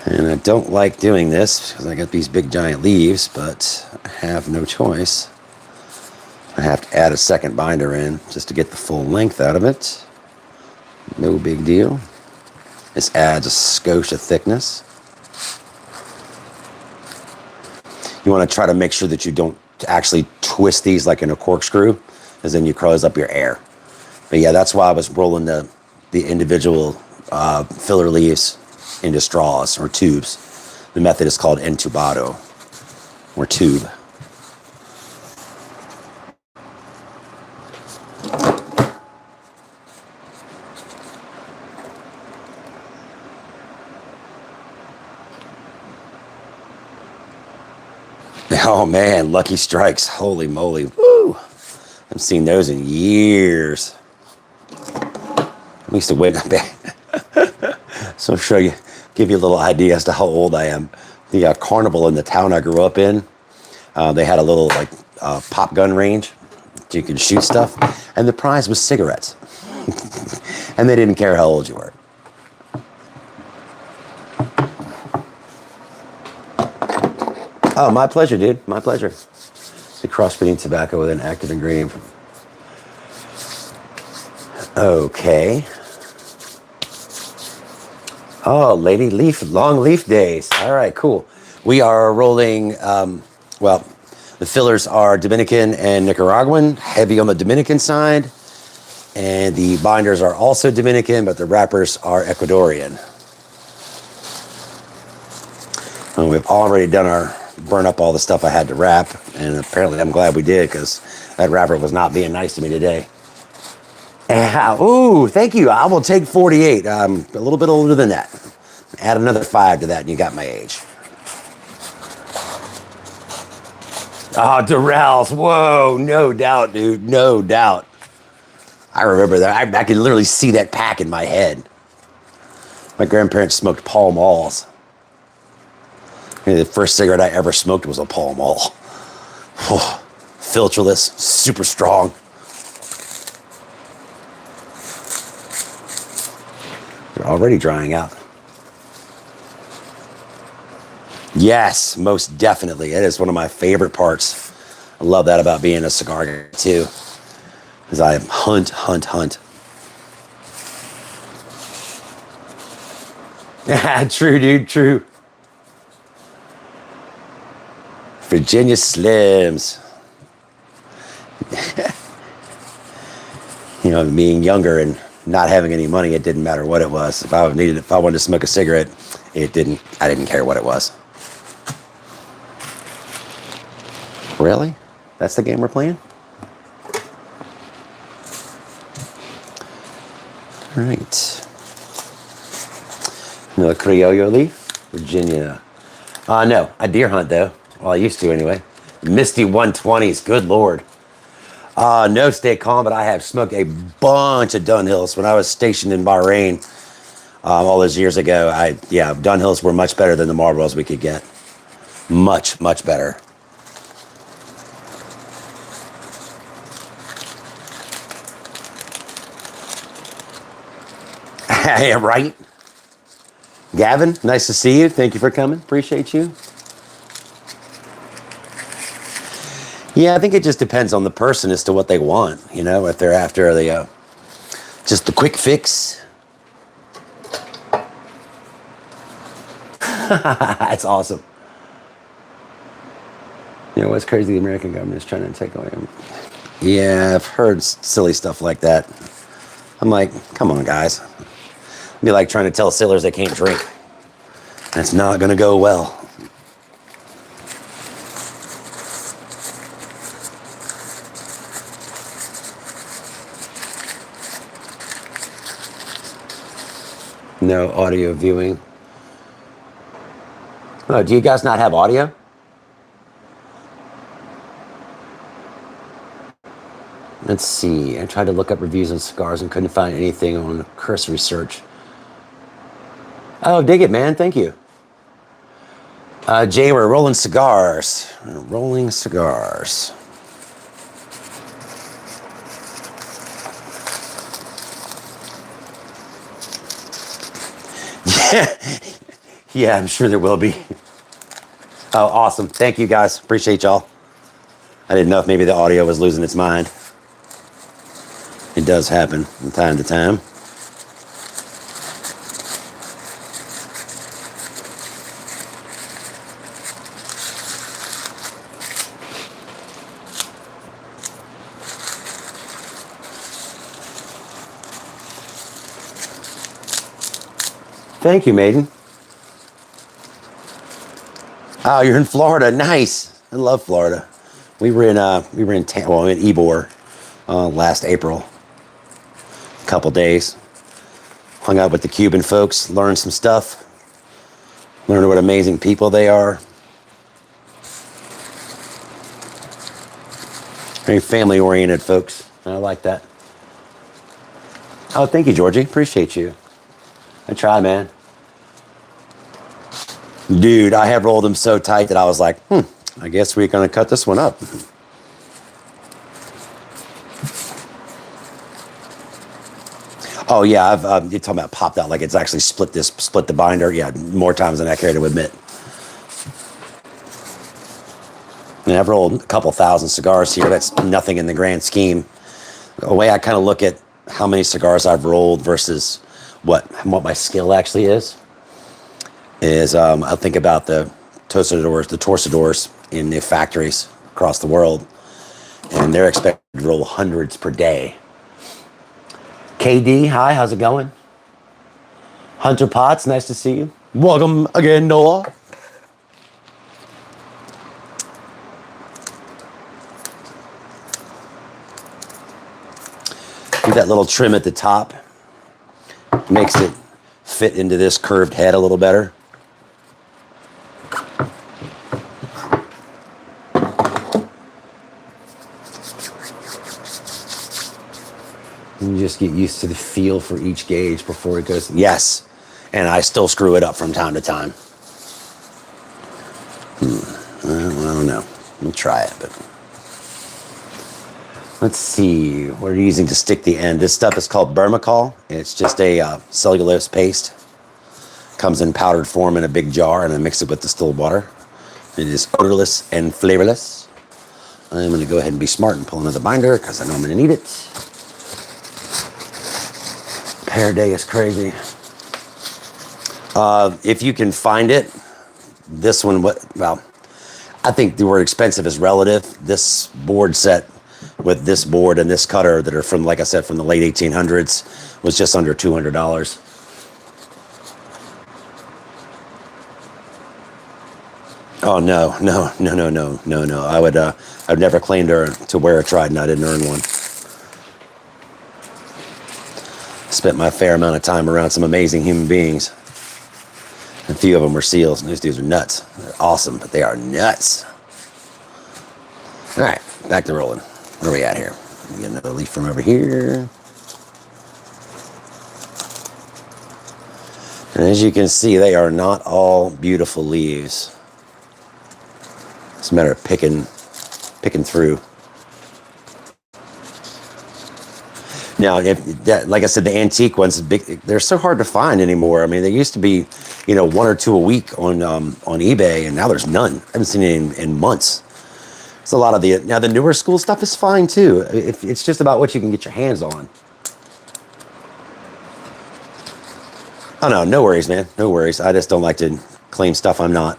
And I don't like doing this because I got these big giant leaves, but I have no choice. I have to add a second binder in just to get the full length out of it. No big deal. This adds a skosh of thickness. You want to try to make sure that you don't actually twist these like in a corkscrew, because then you close up your air. But yeah, that's why I was rolling the individual filler leaves into straws or tubes. The method is called entubado, or tube. Oh man, Lucky Strikes. Holy moly. Woo! I haven't seen those in years. I used to wait back. So I'll show you, give you a little idea as to how old I am. The carnival in the town I grew up in, they had a little like pop gun range. So you could shoot stuff. And the prize was cigarettes. And they didn't care how old you were. Oh, my pleasure, dude. My pleasure. The crossbreeding tobacco with an active ingredient. Okay. Oh, lady leaf, long leaf days. All right, cool. We are rolling, well, the fillers are Dominican and Nicaraguan, heavy on the Dominican side. And the binders are also Dominican, but the wrappers are Ecuadorian. And we've already done our burn up all the stuff I had to wrap, and apparently I'm glad we did, because that wrapper was not being nice to me today. Ooh, thank you. I will take 48. I'm a little bit older than that. Add another 5 to that, and you got my age. Oh, Durrells. Whoa, no doubt, dude. No doubt. I remember that. I could literally see that pack in my head. My grandparents smoked Pall Malls. The first cigarette I ever smoked was a Pall Mall. Oh, filterless, super strong. They're already drying out. Yes, most definitely. It is one of my favorite parts. I love that about being a cigar guy too, because I hunt. True, dude, true. Virginia Slims. You know, being younger and not having any money, it didn't matter what it was. If I wanted to smoke a cigarette, I didn't care what it was. Really? That's the game we're playing? All right. Another Criollo leaf, Virginia. No, I deer hunt though. Well, I used to anyway. Misty 120s, good Lord. No, stay calm, but I have smoked a bunch of Dunhills when I was stationed in Bahrain all those years ago. Dunhills were much better than the Marlboros we could get. Much, much better. Yeah, right? Gavin, nice to see you. Thank you for coming. Appreciate you. Yeah, I think it just depends on the person as to what they want, you know, if they're after the just the quick fix. That's awesome. You know what's crazy? The American government is trying to take away them. Yeah, I've heard silly stuff like that. I'm like, come on, guys. It'd be like trying to tell sailors they can't drink. That's not going to go well. No audio viewing. Oh, do you guys not have audio? Let's see. I tried to look up reviews on cigars and couldn't find anything on cursory search. Oh, dig it, man. Thank you. Jay, we're rolling cigars. Rolling cigars. Yeah, I'm sure there will be. Oh, awesome. Thank you, guys. Appreciate y'all. I didn't know if maybe the audio was losing its mind. It does happen from time to time. Thank you, Maiden. Oh, you're in Florida. Nice. I love Florida. We were in Ybor last April. A couple days. Hung out with the Cuban folks, learned some stuff. Learned what amazing people they are. Very family-oriented folks. I like that. Oh, thank you, Georgie. Appreciate you. I try, man. Dude, I have rolled them so tight that I was like, I guess we're going to cut this one up. Oh, yeah, you're talking about popped out, like it's actually split the binder. Yeah, more times than I care to admit. And I've rolled a couple thousand cigars here. That's nothing in the grand scheme. The way I kind of look at how many cigars I've rolled versus what my skill actually is I think about the torcedores in the factories across the world, and they're expected to roll hundreds per day. KD, hi, how's it going? Hunter Potts, nice to see you. Welcome again, Noah. Do that little trim at the top. Makes it fit into this curved head a little better. You just get used to the feel for each gauge before it goes. Yes, and I still screw it up from time to time. Well, I don't know. We'll try it, but let's see. What are you using to stick the end? This stuff is called Bermacol. It's just a cellulose paste. Comes in powdered form in a big jar, and I mix it with distilled water. It is odorless and flavorless. I'm going to go ahead and be smart and pull another binder because I know I'm going to need it. Pear day is crazy. If you can find it, this one, well, I think the word expensive is relative. This board set with this board and this cutter that are from, like I said, from the late 1800s was just under $200. Oh, no. I'd never claimed to wear a trident. I didn't earn one. Spent my fair amount of time around some amazing human beings. A few of them were SEALs, and those dudes are nuts. They're awesome, but they are nuts. All right, back to rolling. Where are we at here? Get another leaf from over here. And as you can see, they are not all beautiful leaves. It's a matter of picking through. Now, like I said, the antique ones, they're so hard to find anymore. I mean, there used to be, one or two a week on eBay, and now there's none. I haven't seen it in months. It's a lot of now the newer school stuff is fine too. It's just about what you can get your hands on. Oh no worries, man. No worries. I just don't like to claim stuff I'm not.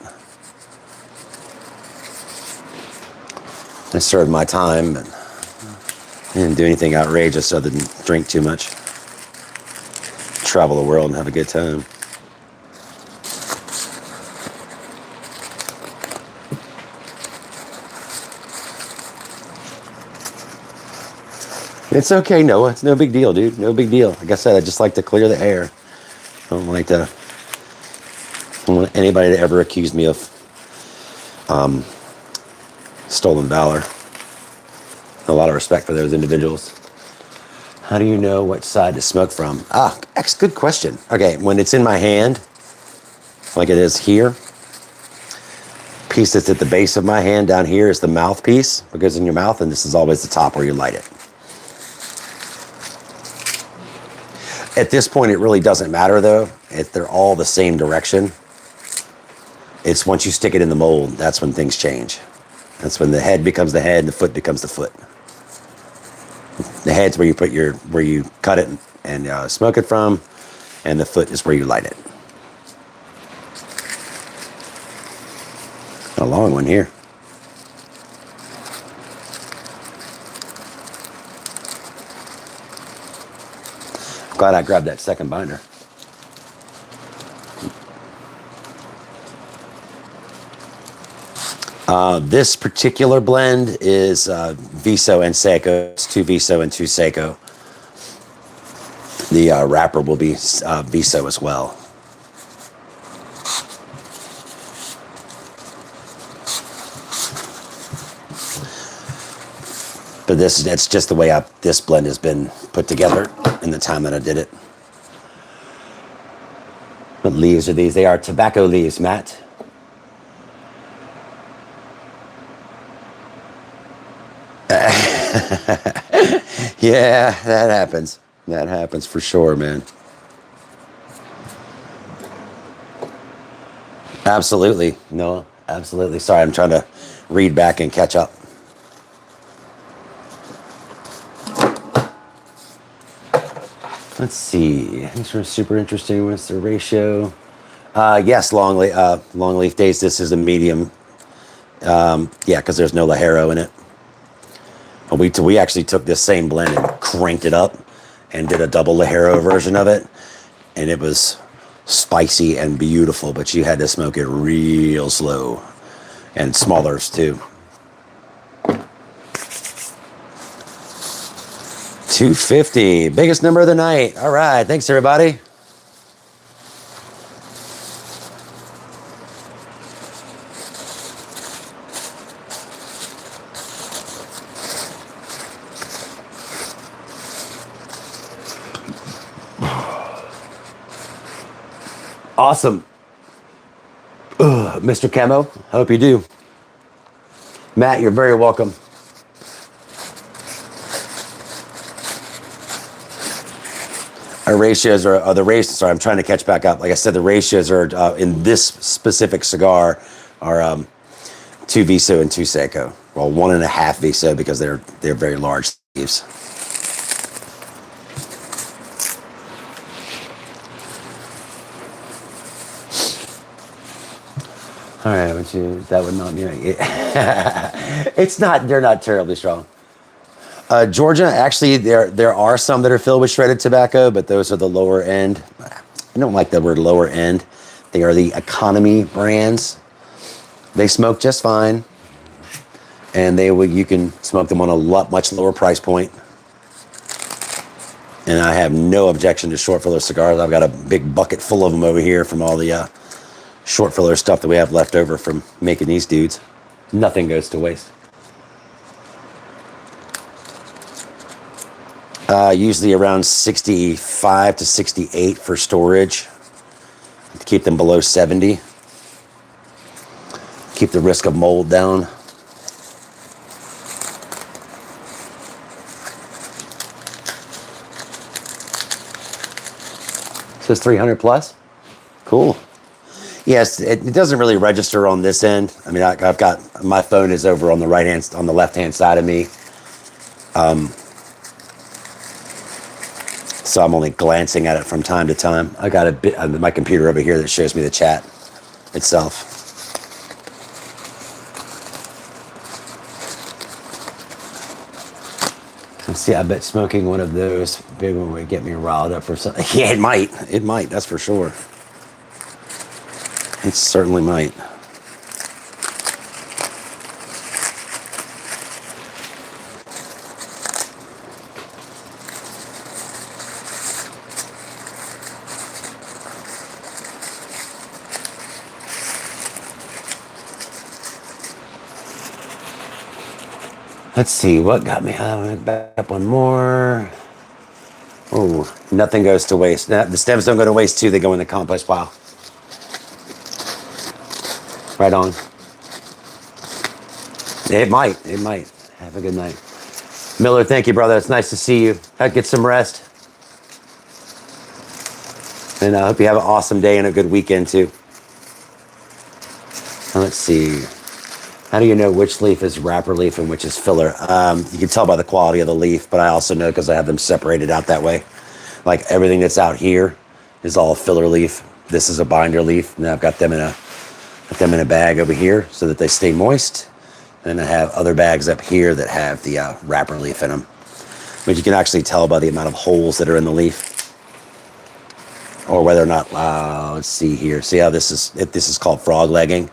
I served my time. I didn't do anything outrageous other than drink too much. Travel the world and have a good time. It's okay, Noah. It's no big deal, dude. No big deal. Like I said, I just like to clear the air. I don't want anybody to ever accuse me of stolen valor. A lot of respect for those individuals. How do you know which side to smoke from? Good question. Okay, when it's in my hand, like it is here, piece that's at the base of my hand down here is the mouthpiece. It goes in your mouth, and this is always the top where you light it. At this point, it really doesn't matter, though. They're all the same direction. It's once you stick it in the mold, that's when things change. That's when the head becomes the head and the foot becomes the foot. The head's where you put where you cut it and smoke it from, and the foot is where you light it. A long one here. Glad I grabbed that second binder. This particular blend is Viso and Seco. It's 2 Viso and 2 Seco. The wrapper will be Viso as well. But that's just the way this blend has been put together in the time that I did it. What leaves are these? They are tobacco leaves, Matt. Yeah, that happens. That happens for sure, man. Absolutely. No, absolutely. Sorry, I'm trying to read back and catch up. Let's see. These are super interesting. What's the ratio? Yes, long leaf days. This is a medium. Yeah, because there's no Ligero in it. We actually took this same blend and cranked it up and did a double Ligero version of it, and it was spicy and beautiful. But you had to smoke it real slow, and smallers too. 250, biggest number of the night. All right, thanks everybody. Awesome. Mr. Camo, hope you do. Matt, you're very welcome. Our ratios are the ratios. Sorry, I'm trying to catch back up. Like I said, the ratios are in this specific cigar are 2 Viso and 2 Seco. Well, 1.5 Viso because they're very large leaves. All right, that would not be. It's not. They're not terribly strong. Georgia, actually, there are some that are filled with shredded tobacco, but those are the lower end. I don't like the word lower end. They are the economy brands. They smoke just fine, and you can smoke them on a much lower price point. And I have no objection to short filler cigars. I've got a big bucket full of them over here from all the short filler stuff that we have left over from making these dudes. Nothing goes to waste. Usually around 65 to 68 for storage. To keep them below 70. Keep the risk of mold down. Says 300 plus. Cool. Yes, it doesn't really register on this end. I mean, I've got my phone is over on the left hand side of me. So I'm only glancing at it from time to time. I got my computer over here that shows me the chat itself. Let's see, I bet smoking one of those big one would get me riled up or something. Yeah, it might. It might, that's for sure. It certainly might. Let's see, what got me? I'm gonna back up one more. Oh, nothing goes to waste. The stems don't go to waste too, they go in the compost pile. Right on. It might. Have a good night. Miller, thank you, brother. It's nice to see you. Get some rest. And I hope you have an awesome day and a good weekend too. Let's see. How do you know which leaf is wrapper leaf and which is filler? You can tell by the quality of the leaf, but I also know because I have them separated out that way. Like everything that's out here is all filler leaf. This is a binder leaf. And I've got them in a bag over here so that they stay moist. And I have other bags up here that have the wrapper leaf in them. But you can actually tell by the amount of holes that are in the leaf. Or whether or not, let's see here. See how this is called frog legging,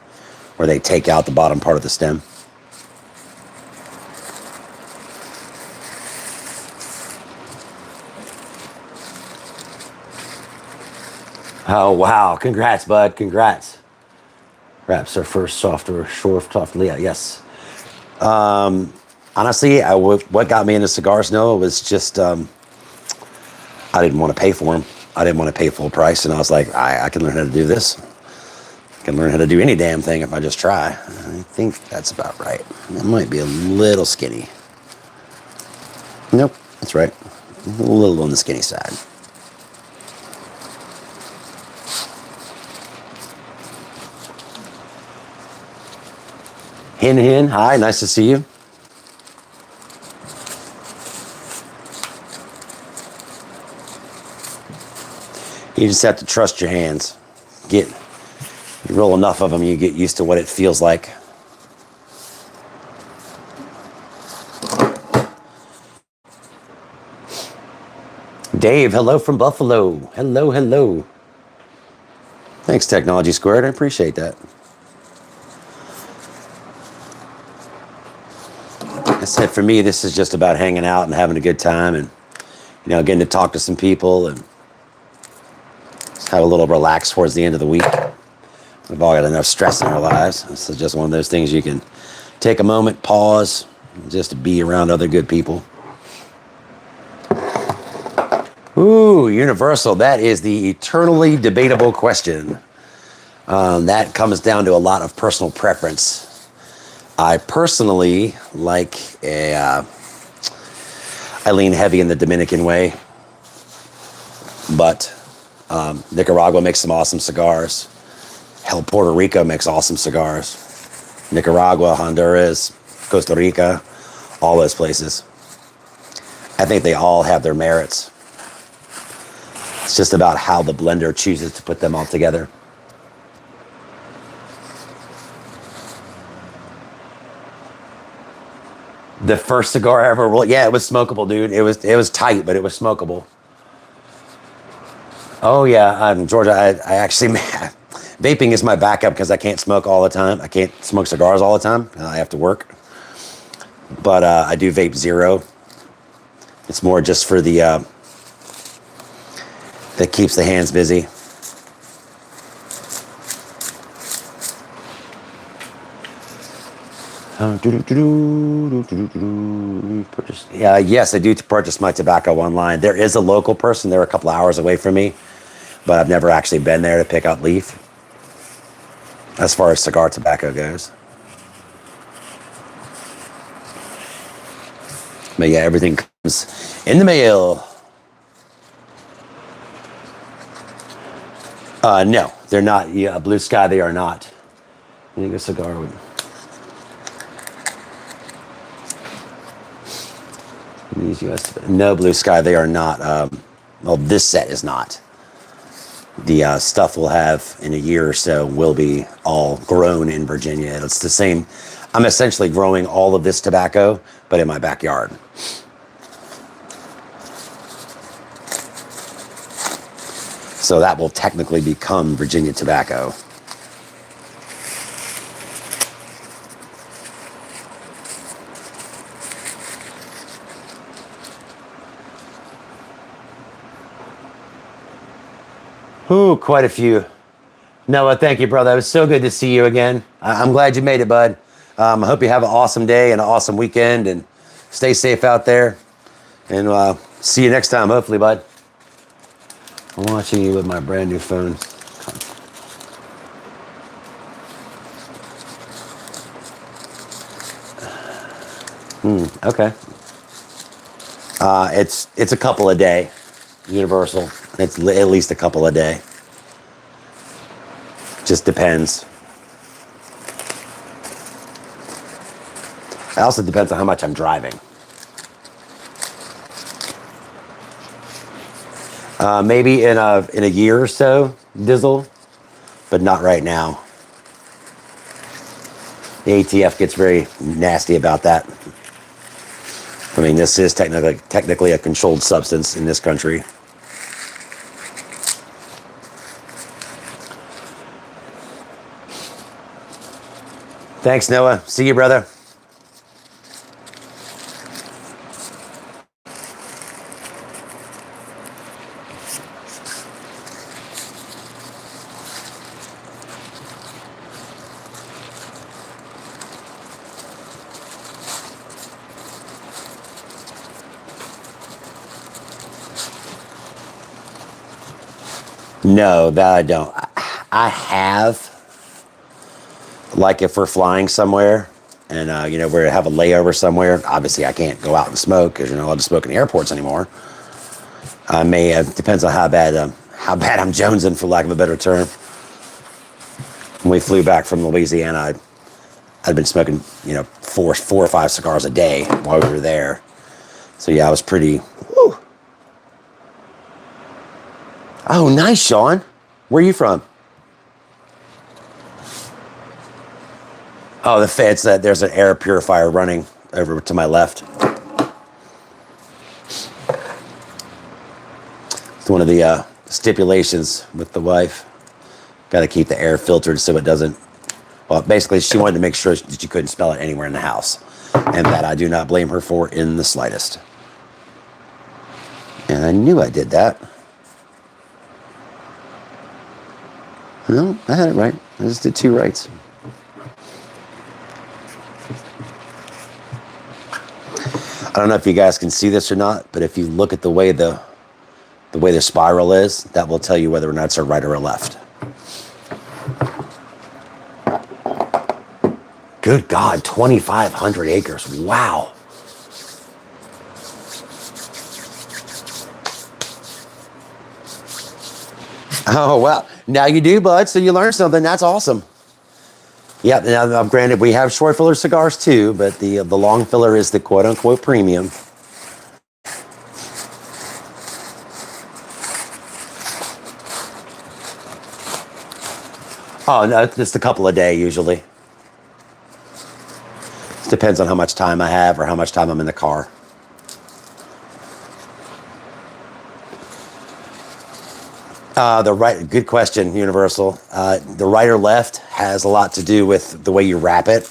where they take out the bottom part of the stem. Oh, wow. Congrats, bud. Congrats. Wraps our first software, yeah, yes. Honestly, what got me into cigars, Noah, was just I didn't want to pay for them. I didn't want to pay full price, and I was like, I can learn how to do this. I can learn how to do any damn thing if I just try. I think that's about right. It might be a little skinny. Nope, that's right. A little on the skinny side. Hin, hi, nice to see you. You just have to trust your hands. You roll enough of them, you get used to what it feels like. Dave, hello from Buffalo. Hello, hello. Thanks, Technology Squared. I appreciate that. I said for me, this is just about hanging out and having a good time and, getting to talk to some people and just have a little relax towards the end of the week. We've all got enough stress in our lives. This is just one of those things you can take a moment, pause, just to be around other good people. Ooh, universal. That is the eternally debatable question. That comes down to a lot of personal preference. I personally like I lean heavy in the Dominican way, but Nicaragua makes some awesome cigars. Hell, Puerto Rico makes awesome cigars. Nicaragua, Honduras, Costa Rica, all those places. I think they all have their merits. It's just about how the blender chooses to put them all together. The first cigar I ever rolled, yeah, it was smokable, dude. It was tight, but it was smokable. Oh yeah, Georgia, I actually, vaping is my backup because I can't smoke all the time. I can't smoke cigars all the time. I have to work. But I do vape zero. It's more just for that keeps the hands busy. Yes, I do purchase my tobacco online. There is a local person. They're a couple hours away from me, but I've never actually been there to pick up leaf as far as cigar tobacco goes. But yeah, everything comes in the mail. No, they're not. Yeah, Blue Sky, they are not. I think a cigar would... No, Blue Sky, they are not. Well, this set is not. The stuff we'll have in a year or so will be all grown in Virginia. It's the same. I'm essentially growing all of this tobacco, but in my backyard. So that will technically become Virginia tobacco. Ooh, quite a few. Noah, thank you, brother. It was so good to see you again. I'm glad you made it, bud. I hope you have an awesome day and an awesome weekend, and stay safe out there. And see you next time, hopefully, bud. I'm watching you with my brand new phone. Okay. It's a couple a day. Universal. It's at least a couple a day. Just depends. It also depends on how much I'm driving. Maybe in a year or so, Dizzle, but not right now. The ATF gets very nasty about that. I mean, this is technically a controlled substance in this country. Thanks, Noah. See you, brother. No, that I don't. I have, like if we're flying somewhere and, we have a layover somewhere, obviously I can't go out and smoke because you're not allowed to smoke in airports anymore. I may, depends on how bad I'm jonesing, for lack of a better term. When we flew back from Louisiana, I'd been smoking, 4 or 5 cigars a day while we were there. So yeah, I was pretty, whew. Oh, nice, Sean. Where are you from? Oh, it's that there's an air purifier running over to my left. It's one of the stipulations with the wife. Got to keep the air filtered so it doesn't. Well, basically, she wanted to make sure that you couldn't smell it anywhere in the house, and that I do not blame her for in the slightest. And I knew I did that. No, I had it right. I just did 2 rights. I don't know if you guys can see this or not, but if you look at the way the spiral is, that will tell you whether or not it's a right or a left. Good God, 2,500 acres. Wow. Oh, well, now you do, bud, so you learned something. That's awesome. Yeah, now, granted, we have short filler cigars too, but the long filler is the quote-unquote premium. Oh, no, just a couple a day usually. It depends on how much time I have or how much time I'm in the car. Good question, Universal. The right or left has a lot to do with the way you wrap it.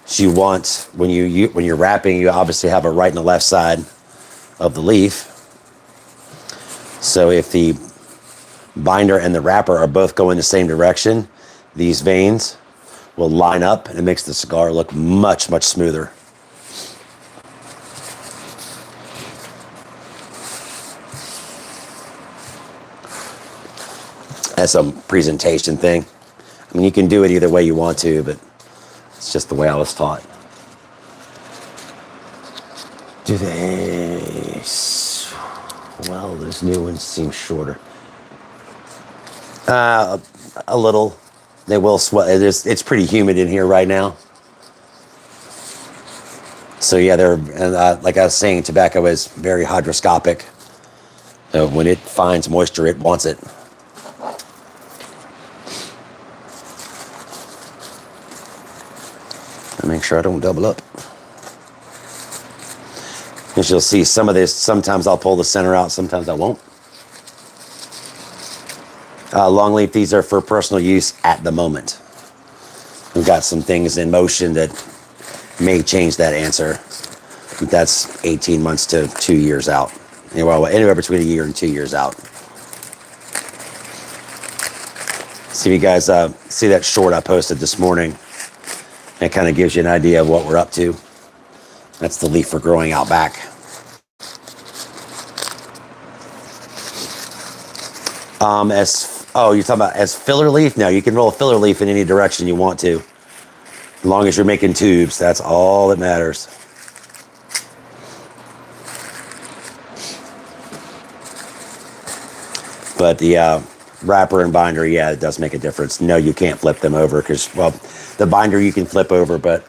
So you want, when you're wrapping, you obviously have a right and a left side of the leaf. So if the binder and the wrapper are both going the same direction, these veins will line up and it makes the cigar look much, much smoother. That's a presentation thing. I mean, you can do it either way you want to, but it's just the way I was taught. Do they? Well, those new ones seem shorter. A little. They will sweat. It's pretty humid in here right now. So yeah, like I was saying, tobacco is very hygroscopic. So when it finds moisture, it wants it. Make sure I don't double up. As you'll see, some of this, sometimes I'll pull the center out, sometimes I won't. Long leaf, these are for personal use at the moment. We've got some things in motion that may change that answer. That's 18 months to 2 years out. Anywhere between a year and 2 years out. See if you guys see that short I posted this morning. It kind of gives you an idea of what we're up to. That's the leaf we're growing out back. You're talking about as filler leaf? No, you can roll a filler leaf in any direction you want to. As long as you're making tubes, that's all that matters. But the wrapper and binder, yeah, it does make a difference. No, you can't flip them over because, well, the binder you can flip over, but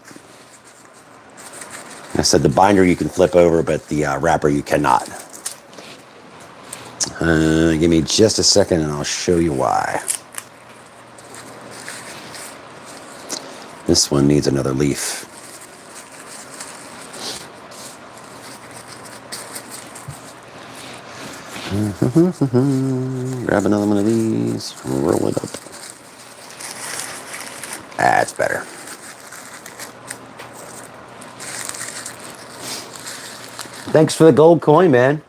I said the binder you can flip over, but the wrapper you cannot. Give me just a second and I'll show you why. This one needs another leaf. Grab another one of these, roll it up. That's better. Thanks for the gold coin, man.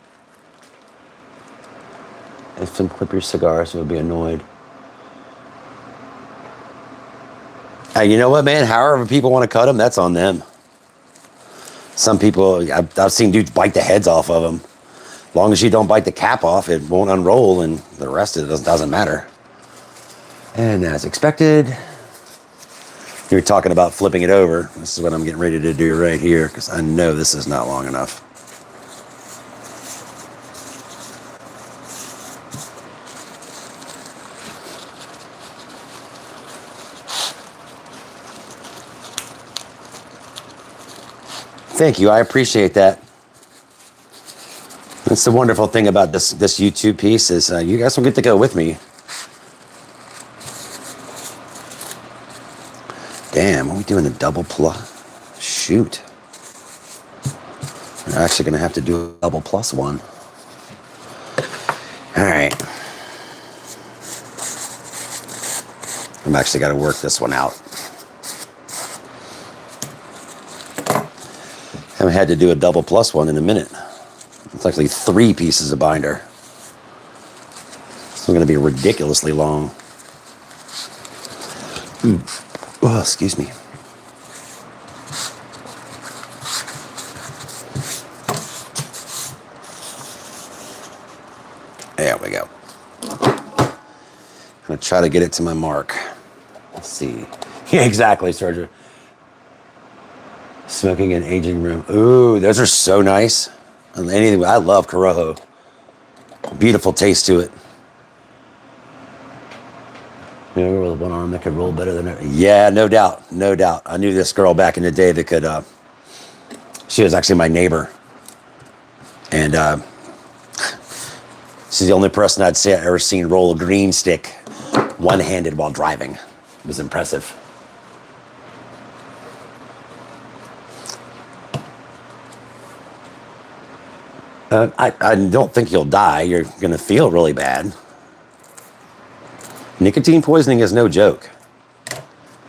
If some clip your cigars, you'll be annoyed. Hey, you know what, man? However people want to cut them, that's on them. Some people, I've seen dudes bite the heads off of them. As long as you don't bite the cap off, it won't unroll, and the rest of it doesn't matter. And as expected, you're talking about flipping it over. This is what I'm getting ready to do right here, because I know this is not long enough. Thank you, I appreciate that. That's the wonderful thing about this YouTube piece is you guys will get to go with me. Damn, are we doing a double plus? Shoot. We're actually gonna have to do a double plus one. All right. I'm actually gotta work this one out. Haven't had to do a double plus one in a minute. It's actually 3 pieces of binder. It's going to be ridiculously long. Oh, excuse me. There we go. I'm going to try to get it to my mark. Let's see. Yeah, exactly, Sergio. Smoking in aging room. Ooh, those are so nice. Anything, I love Corojo. Beautiful taste to it. You know, with one arm that could roll better than her. Yeah, no doubt, no doubt. I knew this girl back in the day that could. She was actually my neighbor, and she's the only person I'd say I ever seen roll a green stick one-handed while driving. It was impressive. I don't think you'll die. You're going to feel really bad. Nicotine poisoning is no joke.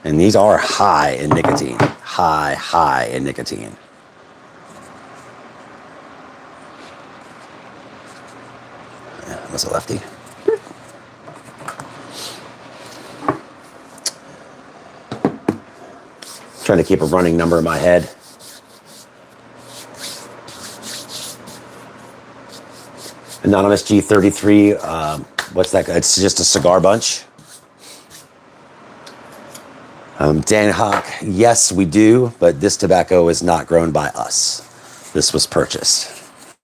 And these are high in nicotine. High in nicotine. Yeah, that's a lefty. Trying to keep a running number in my head. Anonymous G33, what's that? It's just a cigar bunch. Dan Hawk, yes, we do, but this tobacco is not grown by us. This was purchased.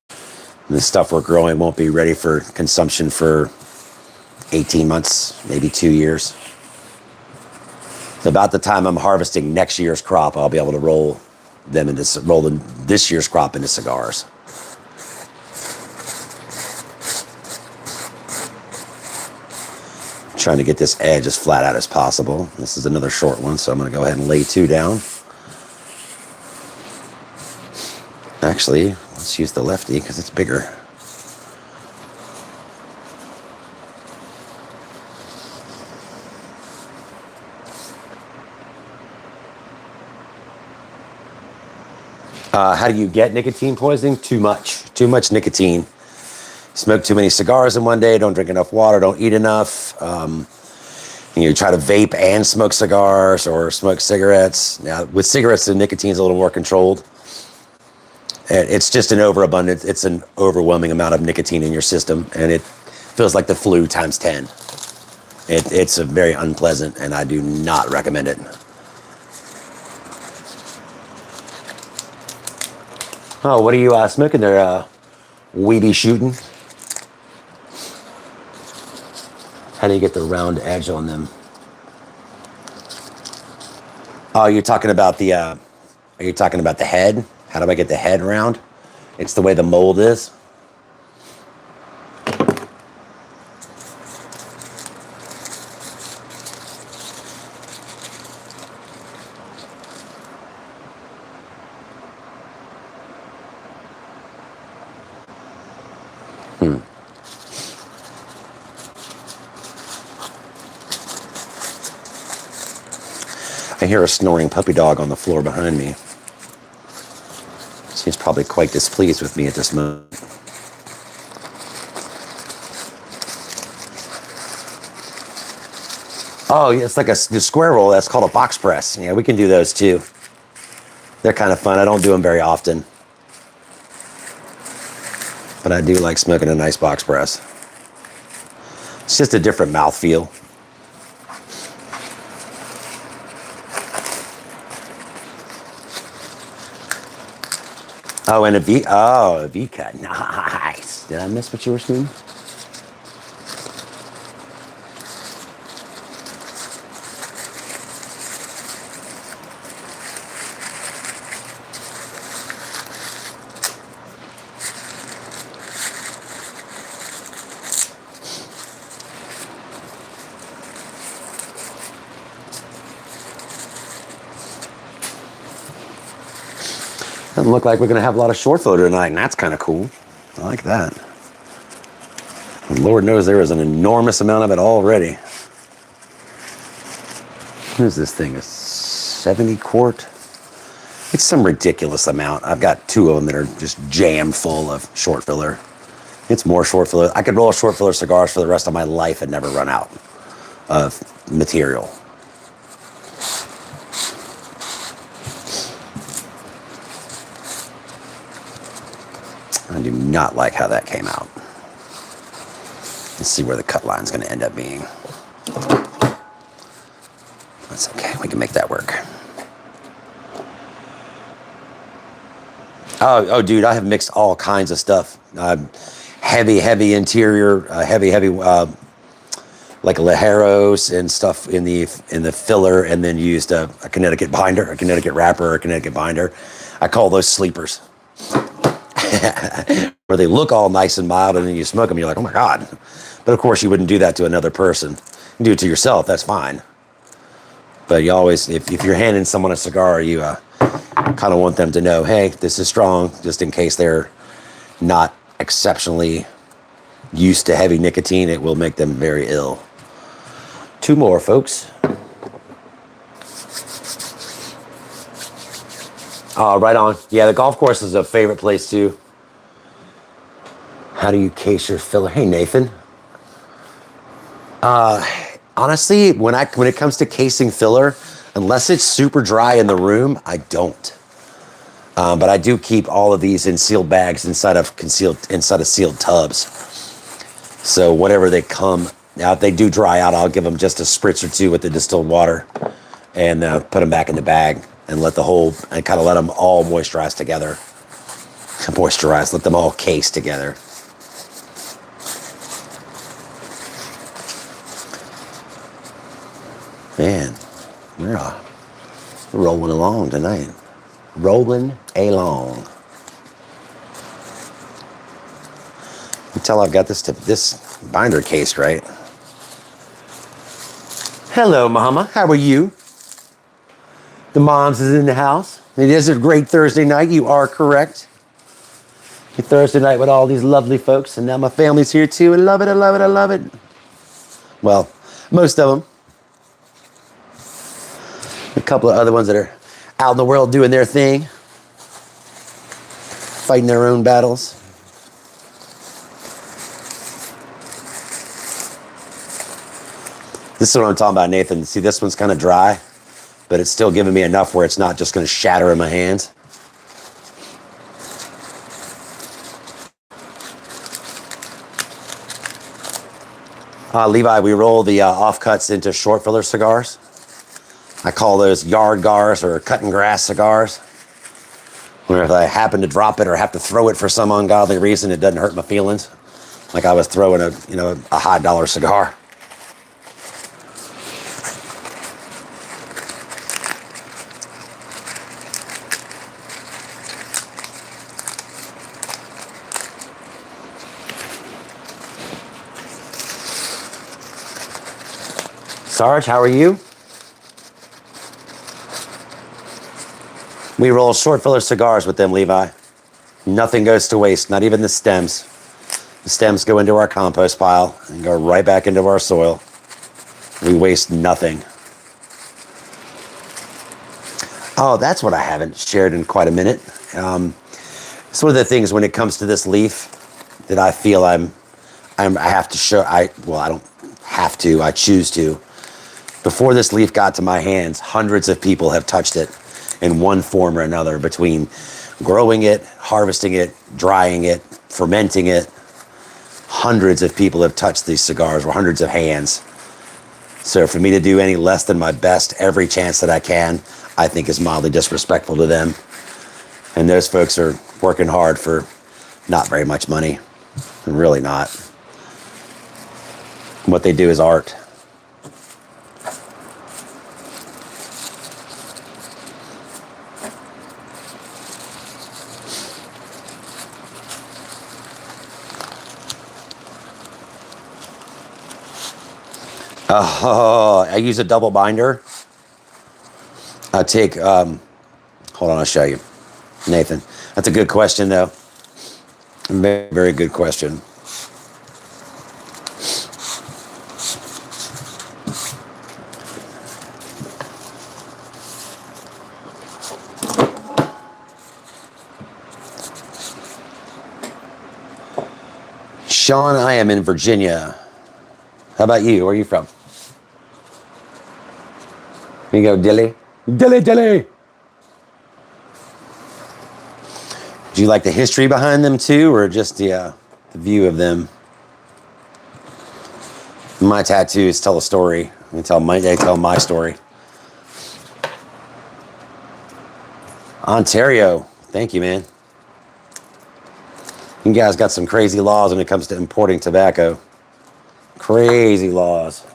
And the stuff we're growing won't be ready for consumption for 18 months, maybe 2 years. About the time I'm harvesting next year's crop, I'll be able to roll this year's crop into cigars. Trying to get this edge as flat out as possible. This is another short one, so I'm going to go ahead and lay 2 down. Actually, let's use the lefty because it's bigger. How do you get nicotine poisoning? Too much nicotine. Smoke too many cigars in one day, don't drink enough water, don't eat enough. You try to vape and smoke cigars or smoke cigarettes. Now, with cigarettes, the nicotine's a little more controlled. It's just an overabundance. It's an overwhelming amount of nicotine in your system, and it feels like the flu times 10. It's a very unpleasant, and I do not recommend it. Oh, what are you smoking there, weeby shooting? How do you get the round edge on them? Oh, you're talking about the head? How do I get the head round? It's the way the mold is. I hear a snoring puppy dog on the floor behind me. He's probably quite displeased with me at this moment. Oh, yeah, it's like the square roll. That's called a box press. Yeah, we can do those too. They're kind of fun. I don't do them very often. But I do like smoking a nice box press. It's just a different mouthfeel. Oh, and a V-cut. Nice. Did I miss what you were seeing? Doesn't look like we're going to have a lot of short filler tonight, and that's kind of cool. I like that. And Lord knows there is an enormous amount of it already. What is this thing? A 70 quart? It's some ridiculous amount. I've got 2 of them that are just jam full of short filler. It's more short filler. I could roll short filler cigars for the rest of my life and never run out of material. I do not like how that came out. Let's see where the cut line is going to end up being. That's okay. We can make that work. Oh, dude, I have mixed all kinds of stuff. Heavy interior, heavy, like Ligeros and stuff in the filler, and then used a Connecticut binder, a Connecticut wrapper, or a Connecticut binder. I call those sleepers. Where they look all nice and mild, and then you smoke them, you're like, oh my God. But of course, you wouldn't do that to another person. You do it to yourself, that's fine. But you always, if you're handing someone a cigar, you kind of want them to know, hey, this is strong, just in case they're not exceptionally used to heavy nicotine. It will make them very ill. 2 more, folks. Right on. Yeah, the golf course is a favorite place too. How do you case your filler? Hey, Nathan. Honestly, when it comes to casing filler, unless it's super dry in the room, I don't. But I do keep all of these in sealed bags inside of sealed tubs. So whenever they come out, they do dry out. I'll give them just a spritz or 2 with the distilled water, and put them back in the bag, and let them all moisturize together. Let them all case together. Man, we're rolling along tonight. Rolling along. You can tell I've got this binder cased right. Hello, Mama. How are you? The moms is in the house. It is a great Thursday night. You are correct. A Thursday night with all these lovely folks, and now my family's here too. I love it. I love it. I love it. Well, most of them. A couple of other ones that are out in the world doing their thing, fighting their own battles. This is what I'm talking about, Nathan. See, this one's kind of dry, but it's still giving me enough where it's not just going to shatter in my hands. Levi, we roll the offcuts into short filler cigars. I call those yard gars or cutting grass cigars. Where if I happen to drop it or have to throw it for some ungodly reason, it doesn't hurt my feelings. Like I was throwing a high dollar cigar. Sarge, how are you? We roll short filler cigars with them, Levi. Nothing goes to waste, not even the stems. The stems go into our compost pile and go right back into our soil. We waste nothing. Oh, that's what I haven't shared in quite a minute. It's one of the things when it comes to this leaf that I feel I have to show. I don't have to. I choose to. Before this leaf got to my hands, hundreds of people have touched it in one form or another, between growing it, harvesting it, drying it, fermenting it. Hundreds of people have touched these cigars, or hundreds of hands. So for me to do any less than my best every chance that I can, I think is mildly disrespectful to them. And those folks are working hard for not very much money. Really not. What they do is art. Oh, I use a double binder. I take, hold on, I'll show you. Nathan, that's a good question, though. Very, very good question. Sean, I am in Virginia. How about you? Where are you from? Here you go, Dilly. Dilly. Do you like the history behind them too, or just the view of them? My tattoos tell a story. They tell my story. Ontario, thank you, man. You guys got some crazy laws when it comes to importing tobacco. Crazy laws.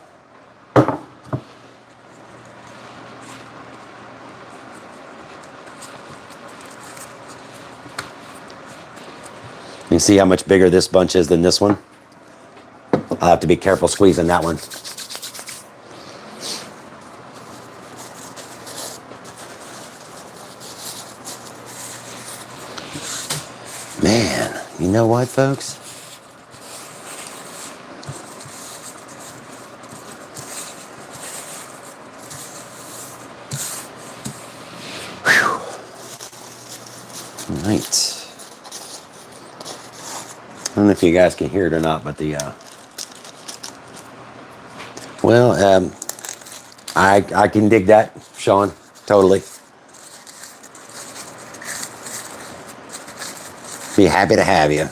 You see how much bigger this bunch is than this one? I'll have to be careful squeezing that one. Man, you know what, folks? Whew. All right. I don't know if you guys can hear it or not, but I can dig that, Sean, totally. Be happy to have you.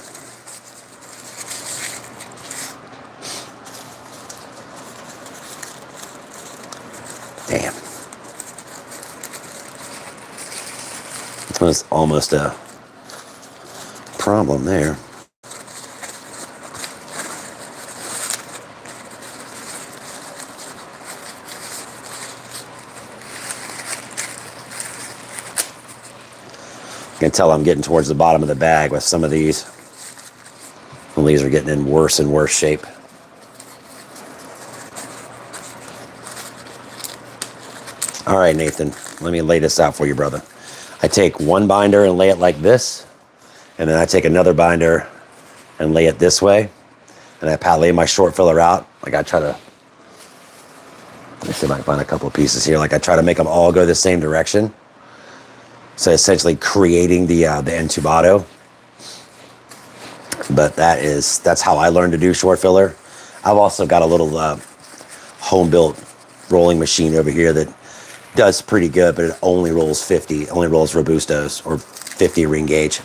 Damn. This was almost a problem there. I can tell I'm getting towards the bottom of the bag with some of these. And these are getting in worse and worse shape. All right, Nathan, let me lay this out for you, brother. I take one binder and lay it like this, and then I take another binder and lay it this way, and I lay my short filler out. Like I try to, let me see if I can find a couple of pieces here. Like I try to make them all go the same direction. So essentially creating the entubado. But that's how I learned to do short filler. I've also got a little home-built rolling machine over here that does pretty good, but it only rolls 50, only rolls Robustos or 50 ring gauge.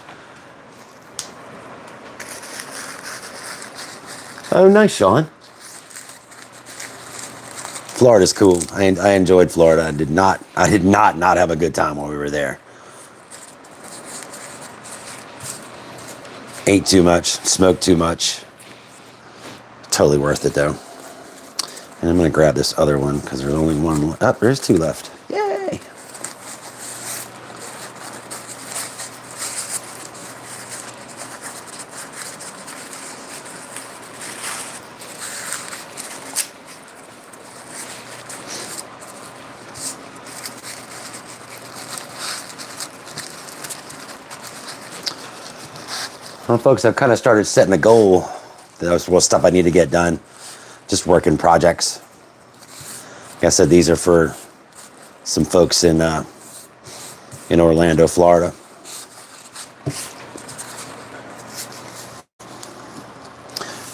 Oh, nice, Sean. Florida's cool. I enjoyed Florida. I did not have a good time while we were there. Ate too much, smoked too much. Totally worth it though. And I'm gonna grab this other one because there's only one left. Oh, there's two left. Yay! Well, folks, I've kind of started setting a goal. That was stuff I need to get done. Just working projects. Like I said, these are for some folks in Orlando, Florida.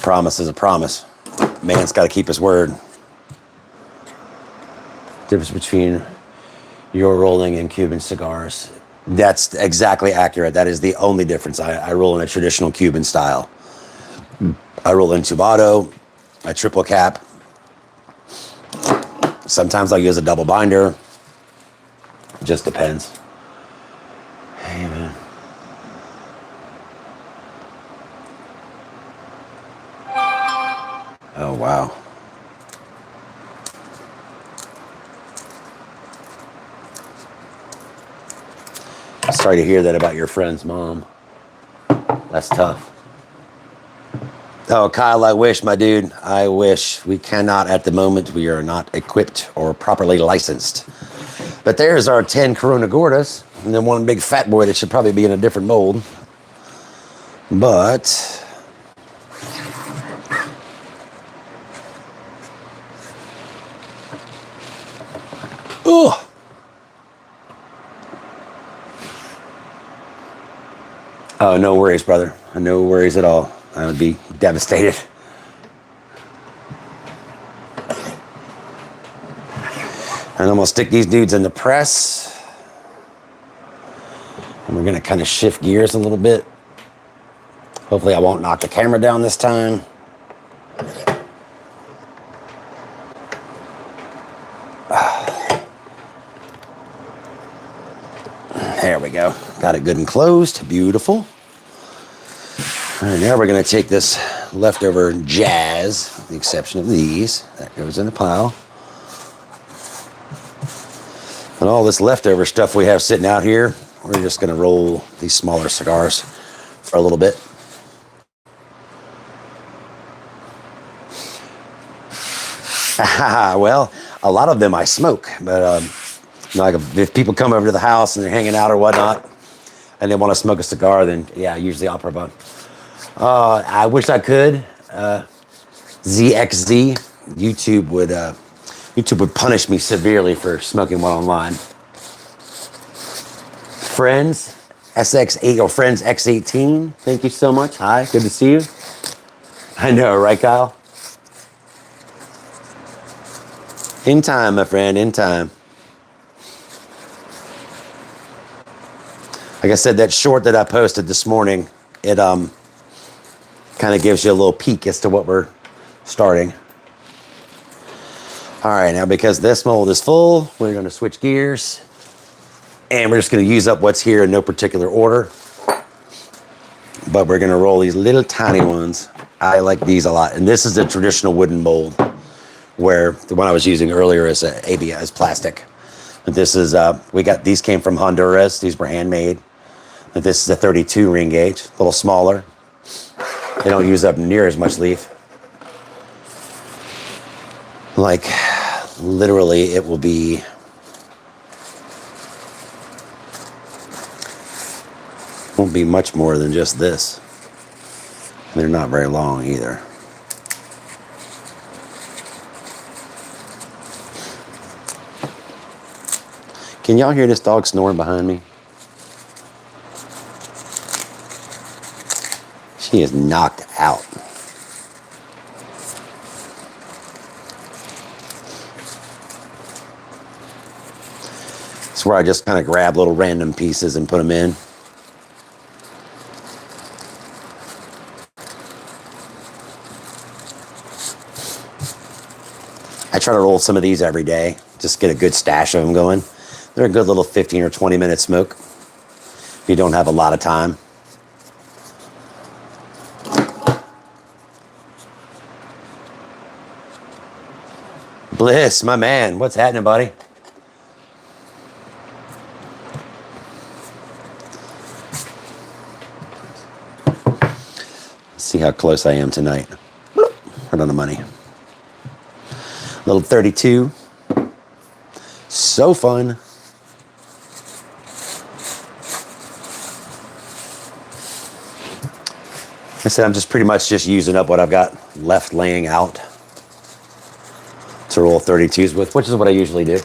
Promise is a promise. Man's got to keep his word. Difference between your rolling and Cuban cigars. That's exactly accurate. That is the only difference. I roll in a traditional Cuban style. I roll in tubato, I triple cap. Sometimes I'll use a double binder. It just depends. Hey, man. Oh, wow. Sorry to hear that about your friend's mom. That's tough. Oh, Kyle, I wish, my dude. I wish. We cannot at the moment. We are not equipped or properly licensed. But there's our 10 Corona Gordas. And then one big fat boy that should probably be in a different mold. But... oh! Oh, no worries, brother. No worries at all. I would be devastated. And I'm gonna stick these dudes in the press. And we're gonna kind of shift gears a little bit. Hopefully I won't knock the camera down this time. There we go. Got it good and closed. Beautiful. All right, now we're going to take this leftover jazz, with the exception of these. That goes in the pile. And all this leftover stuff we have sitting out here, we're just going to roll these smaller cigars for a little bit. Well, a lot of them I smoke, but like if people come over to the house and they're hanging out or whatnot, and they want to smoke a cigar, then yeah, usually I'll provide. I wish I could. ZXZ, YouTube would punish me severely for smoking one online. Friends, SX8 or Friends X18, thank you so much. Hi, good to see you. I know, right, Kyle? In time, my friend, in time. Like I said, that short that I posted this morning, it kind of gives you a little peek as to what we're starting. All right, now because this mold is full, we're going to switch gears. And we're just going to use up what's here in no particular order. But we're going to roll these little tiny ones. I like these a lot. And this is a traditional wooden mold, where the one I was using earlier is ABS plastic. But this is, these came from Honduras. These were handmade. But this is a 32 ring gauge, a little smaller. They don't use up near as much leaf. Like, literally, it will be... won't be much more than just this. They're not very long either. Can y'all hear this dog snoring behind me? She is knocked out. It's where I just kind of grab little random pieces and put them in. I try to roll some of these every day, just get a good stash of them going. They're a good little 15 or 20 minute smoke if you don't have a lot of time. Bliss, my man, what's happening, buddy? Let's see how close I am tonight. Right on the money. Little 32. So fun. I said I'm just pretty much just using up what I've got left laying out to roll 32s with, which is what I usually do.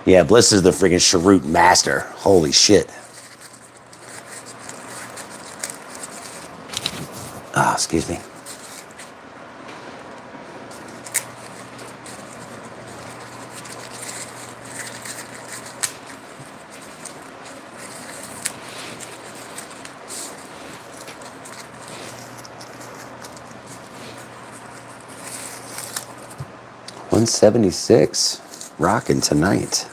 Yeah, Bliss is the freaking cheroot master. Holy shit. Ah, excuse me. $176. Rocking tonight.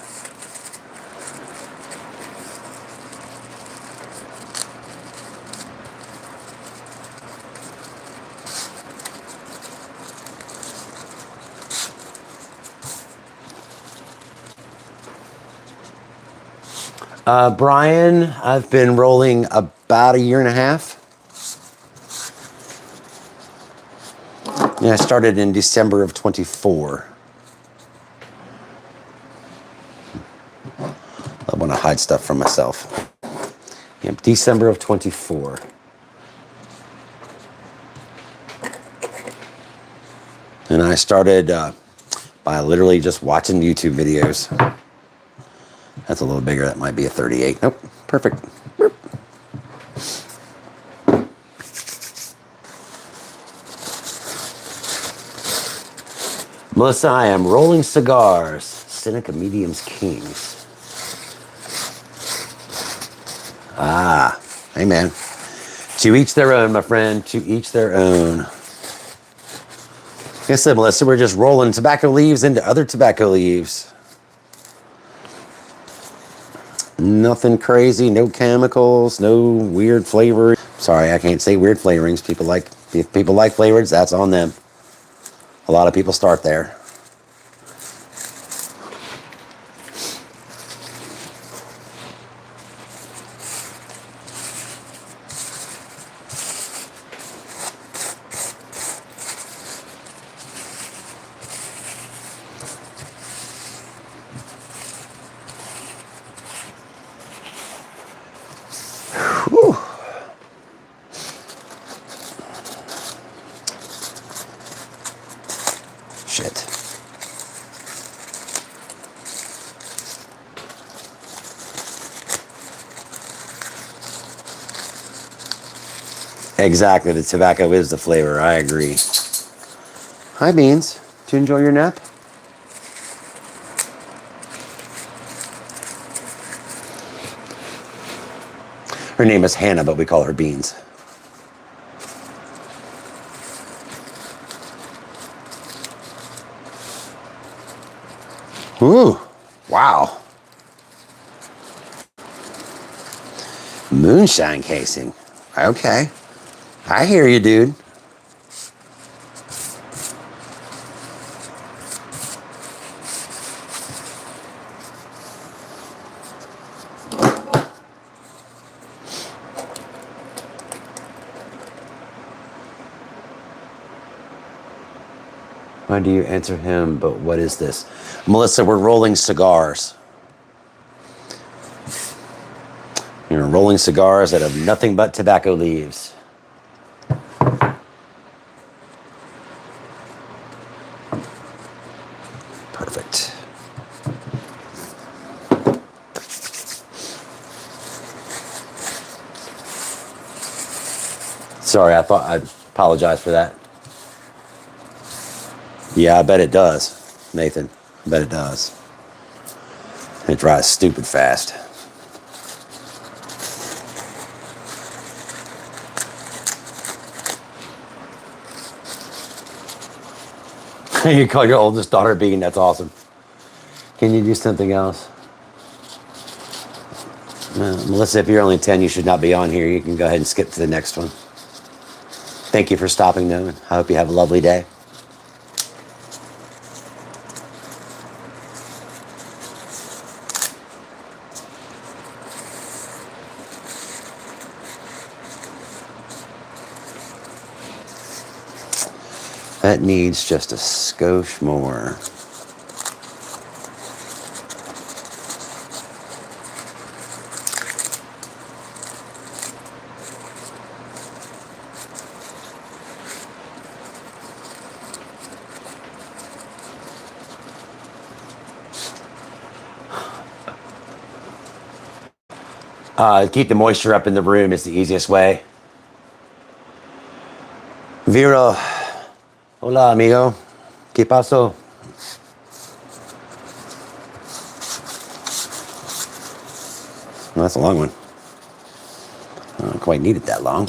Brian, I've been rolling about a year and a half. Yeah, I started in December of 24. I want to hide stuff from myself. Yep, December of 24. And I started by literally just watching YouTube videos. That's a little bigger. That might be a 38. Nope, perfect. Melissa, I am rolling cigars. Seneca Mediums Kings. Ah, hey man. To each their own, my friend. To each their own. Like I said, Melissa, we're just rolling tobacco leaves into other tobacco leaves. Nothing crazy, no chemicals, no weird flavor. Sorry, I can't say weird flavorings. If people like flavors, that's on them. A lot of people start there. Whew. Shit. Exactly, the tobacco is the flavor. I agree. Hi, Beans. Did you enjoy your nap? Her name is Hannah, but we call her Beans. Ooh, wow. Moonshine casing. Okay. I hear you, dude. Why do you answer him, but what is this? Melissa, we're rolling cigars. You're rolling cigars that have nothing but tobacco leaves. Perfect. Sorry, I apologize for that. Yeah, I bet it does, Nathan. I bet it does. It dries stupid fast. You call your oldest daughter Bean, that's awesome. Can you do something else? Melissa, if you're only 10, you should not be on here. You can go ahead and skip to the next one. Thank you for stopping, though. I hope you have a lovely day. That needs just a skosh more. Keep the moisture up in the room is the easiest way. Vero, hola amigo, ¿qué pasó? Well, that's a long one. I don't quite need it that long.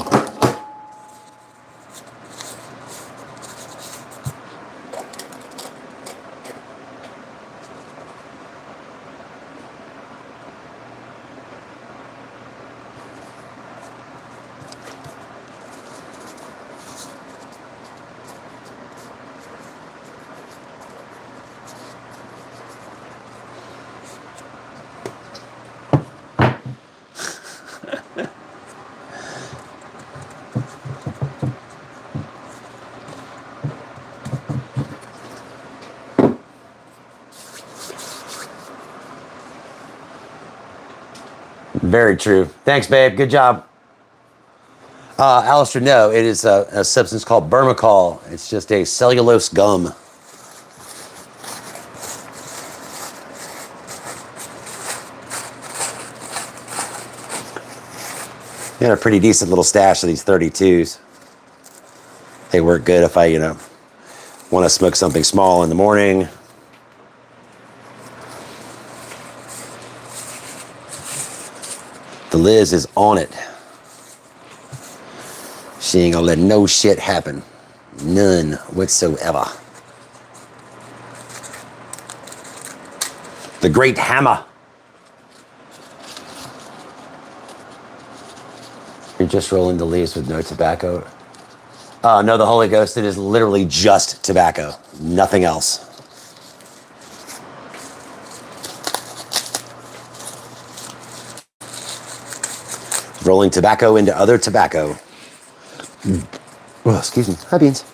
Very true. Thanks, babe. Good job. Alistair, no, it is a substance called Bermacol. It's just a cellulose gum. Got a pretty decent little stash of these 32s. They work good if I, want to smoke something small in the morning. The Liz is on it. She ain't gonna let no shit happen. None whatsoever. The Great Hammer. You're just rolling the leaves with no tobacco. No, the Holy Ghost, it is literally just tobacco. Nothing else. Rolling tobacco into other tobacco. Oh, excuse me. Hi, Beans.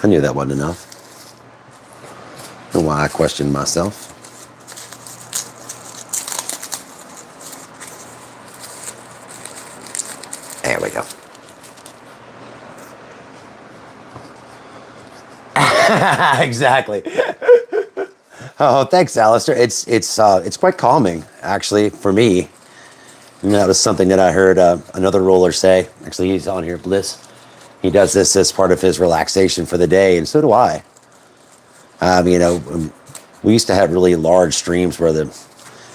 I knew that wasn't enough. I don't know why I questioned myself. There we go. Exactly. Oh, thanks, Alistair. It's quite calming, actually, for me. And that was something that I heard another roller say. Actually, he's on here, Bliss. He does this as part of his relaxation for the day, and so do I. We used to have really large streams where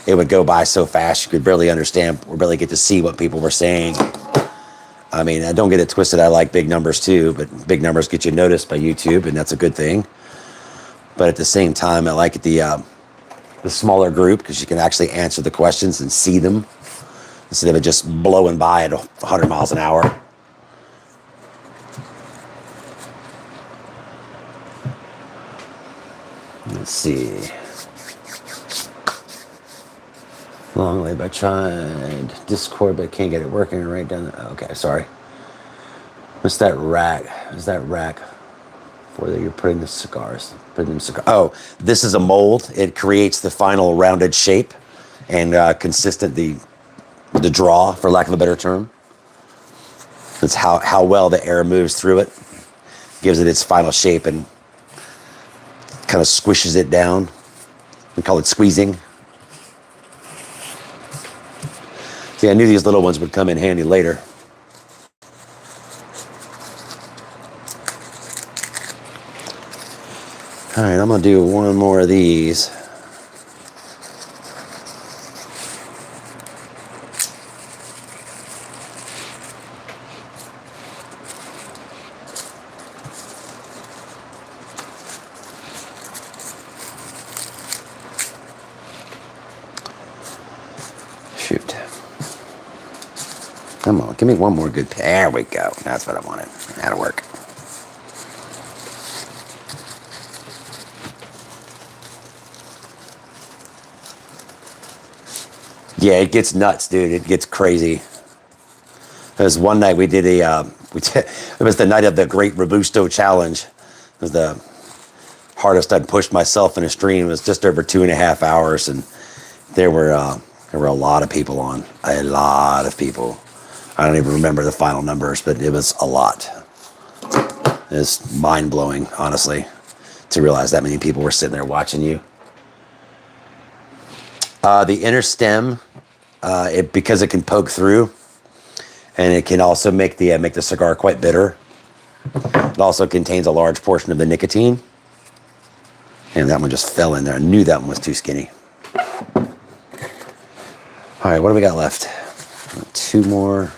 it would go by so fast you could barely understand or barely get to see what people were saying. I mean, I don't get it twisted. I like big numbers too, but big numbers get you noticed by YouTube, and that's a good thing. But at the same time, I like the smaller group because you can actually answer the questions and see them instead of it just blowing by at 100 miles an hour. Let's see. Long way, but I tried Discord, but can't get it working right down. Okay, sorry. What's that rack? Is that rack where you're putting the cigars? Oh, this is a mold. It creates the final rounded shape and consistent the draw, for lack of a better term. It's how well the air moves through it, gives it its final shape and kind of squishes it down. We call it squeezing. See, I knew these little ones would come in handy later. All right, I'm gonna do one more of these. Shoot. Come on, give me one more good. There we go. That's what I wanted. That'll work. Yeah, it gets nuts, dude. It gets crazy. Because one night we did it was the night of the Great Robusto Challenge. It was the hardest I'd pushed myself in a stream. It was just over 2.5 hours, and there were a lot of people on. A lot of people. I don't even remember the final numbers, but it was a lot. It's mind-blowing, honestly, to realize that many people were sitting there watching you. The inner stem, because it can poke through, and it can also make the cigar quite bitter. It also contains a large portion of the nicotine. And that one just fell in there. I knew that one was too skinny. All right, what do we got left? 2 more.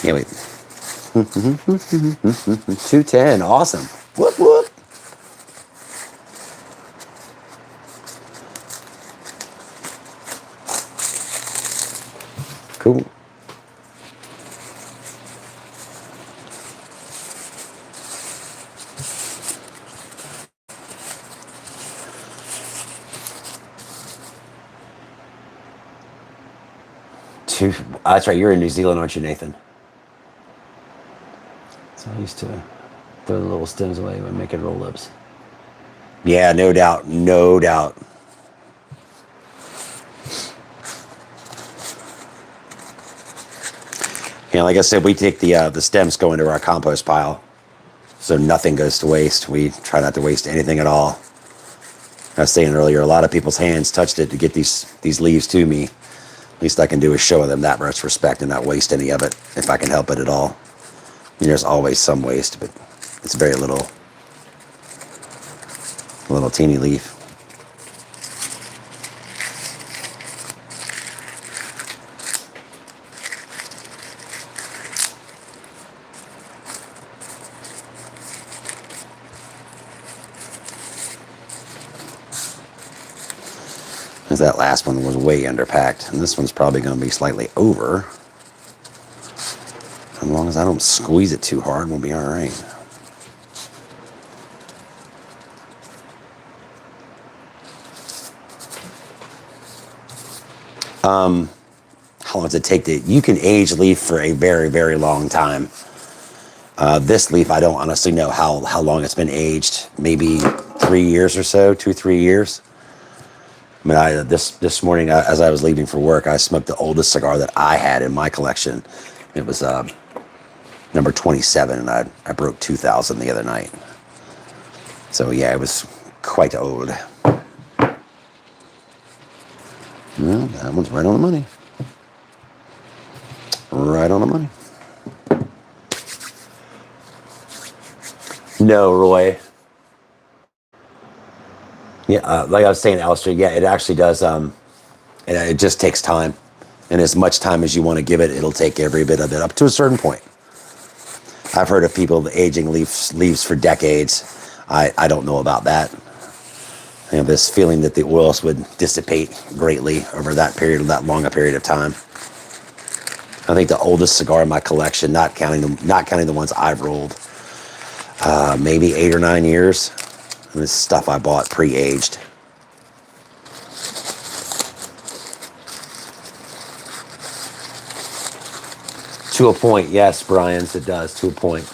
Yeah, wait. 210, awesome. Whoop, whoop. Cool. That's right, you're in New Zealand, aren't you, Nathan? So I used to throw the little stems away and make it roll-ups. Yeah, no doubt, no doubt. You know, like I said, we take the stems go into our compost pile, so nothing goes to waste. We try not to waste anything at all. I was saying earlier, a lot of people's hands touched it to get these leaves to me. Least I can do is show them that much respect and not waste any of it, if I can help it at all. I mean, there's always some waste, but it's very little teeny leaf. Because that last one was way underpacked, and this one's probably going to be slightly over. As long as I don't squeeze it too hard, we'll be all right. How long does it take to... You can age leaf for a very, very long time. This leaf, I don't honestly know how long it's been aged. Maybe 3 years or so, 2-3 years. I mean, this morning, as I was leaving for work, I smoked the oldest cigar that I had in my collection. It was number 27, and I broke 2,000 the other night. So yeah, it was quite old. Well, that one's right on the money. Right on the money. No, Roy. Yeah, like I was saying, Alistair, yeah, it actually does. It just takes time. And as much time as you want to give it, it'll take every bit of it up to a certain point. I've heard of people aging leaves for decades. I don't know about that. I have this feeling that the oils would dissipate greatly over that long a period of time. I think the oldest cigar in my collection, not counting the ones I've rolled, maybe 8 or 9 years. And this stuff I bought pre-aged. To a point, yes, Brian, it does, to a point.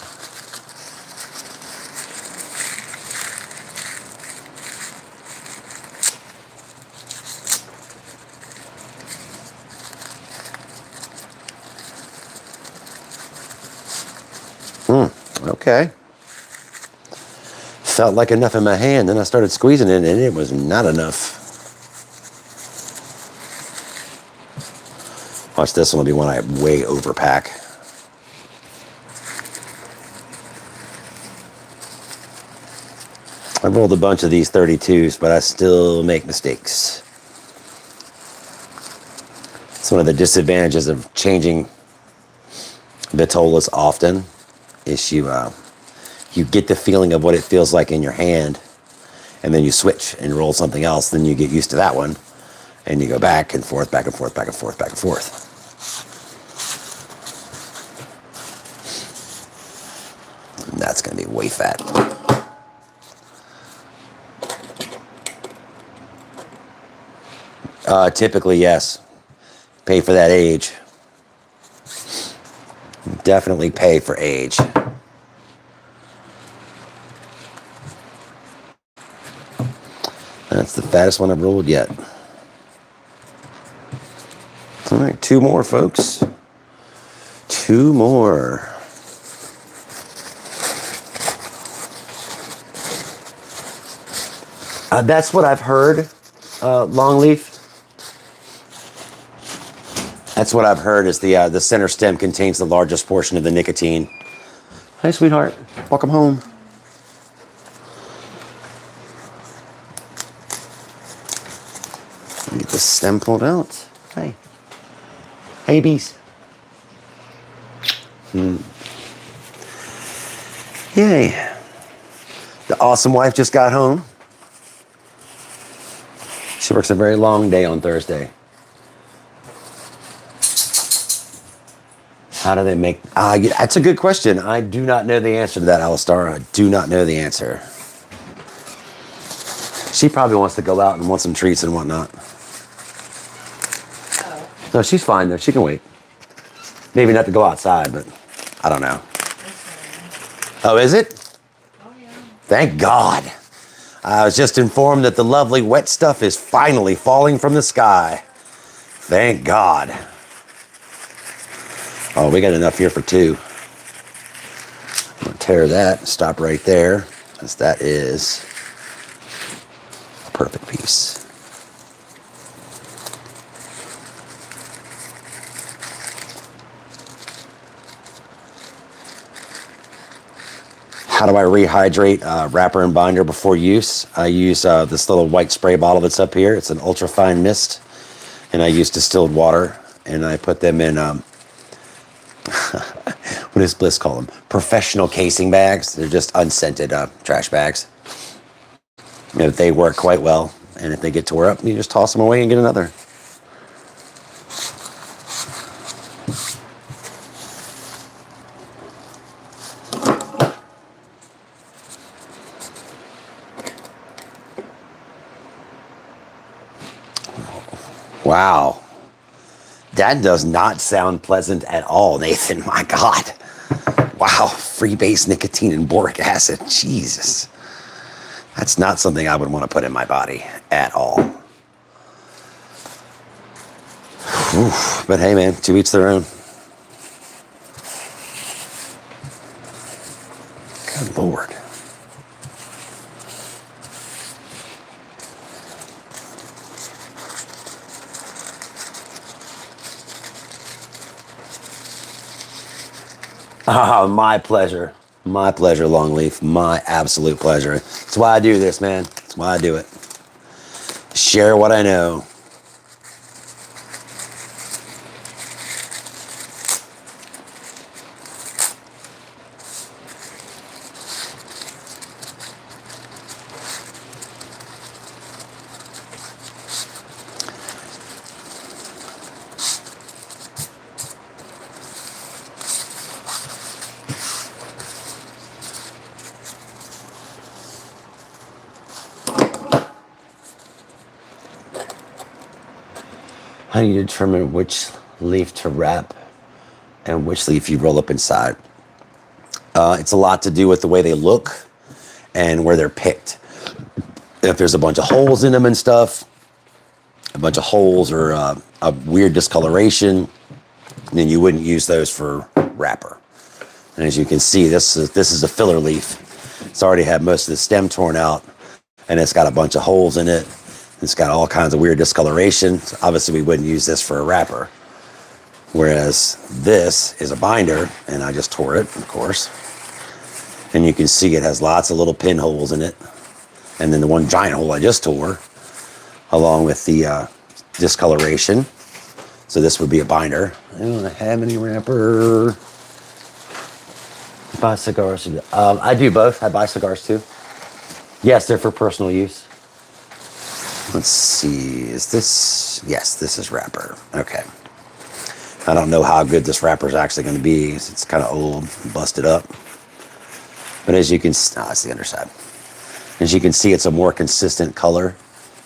Okay. Felt like enough in my hand, then I started squeezing it, and it was not enough. Watch, this one will be one I way overpack. I've rolled a bunch of these 32s, but I still make mistakes. It's one of the disadvantages of changing vitolas often, is you get the feeling of what it feels like in your hand, and then you switch and roll something else, then you get used to that one, and you go back and forth, back and forth, back and forth, back and forth. And that's going to be way fat. Typically, yes. Pay for that age. Definitely pay for age. That's the fattest one I've rolled yet. All right, 2 more, folks. 2 more. That's what I've heard, Longleaf. That's what I've heard is the center stem contains the largest portion of the nicotine. Hi, sweetheart. Welcome home. Let me get the stem pulled out. Hey. Hey, bees. Yay. The awesome wife just got home. She works a very long day on Thursday. How do they make... that's a good question. I do not know the answer to that, Alistar. I do not know the answer. She probably wants to go out and want some treats and whatnot. Oh. No, she's fine, though. She can wait. Maybe not to go outside, but I don't know. Oh, is it? Oh, yeah. Thank God. I was just informed that the lovely wet stuff is finally falling from the sky. Thank God. Oh, we got enough here for 2. I'm going to tear that, stop right there, because that is a perfect piece. How do I rehydrate wrapper and binder before use? I use this little white spray bottle that's up here. It's an ultra fine mist, and I use distilled water, and I put them in what does Bliss call them? Professional casing bags. They're just unscented trash bags. You know, they work quite well, and if they get tore up, you just toss them away and get another. Wow. That does not sound pleasant at all, Nathan. My God. Wow. Freebase nicotine and boric acid. Jesus. That's not something I would want to put in my body at all. Whew. But hey, man, to each their own. Good Lord. Oh, my pleasure. My pleasure, Longleaf. My absolute pleasure. That's why I do this, man. That's why I do it. Share what I know. How do you determine which leaf to wrap and which leaf you roll up inside? It's a lot to do with the way they look and where they're picked. If there's a bunch of holes in them and stuff, a bunch of holes or a weird discoloration, then you wouldn't use those for wrapper. And as you can see, this is a filler leaf. It's already had most of the stem torn out, and it's got a bunch of holes in it. It's got all kinds of weird discoloration. So obviously, we wouldn't use this for a wrapper. Whereas this is a binder, and I just tore it, of course. And you can see it has lots of little pinholes in it. And then the one giant hole I just tore, along with the discoloration. So this would be a binder. I don't have any wrapper. Buy cigars. I do both. I buy cigars too. Yes, they're for personal use. Let's see, is this, yes, this is wrapper. Okay. I don't know how good this wrapper is actually going to be. It's kind of old, busted up. But as you can, it's the underside. As you can see, it's a more consistent color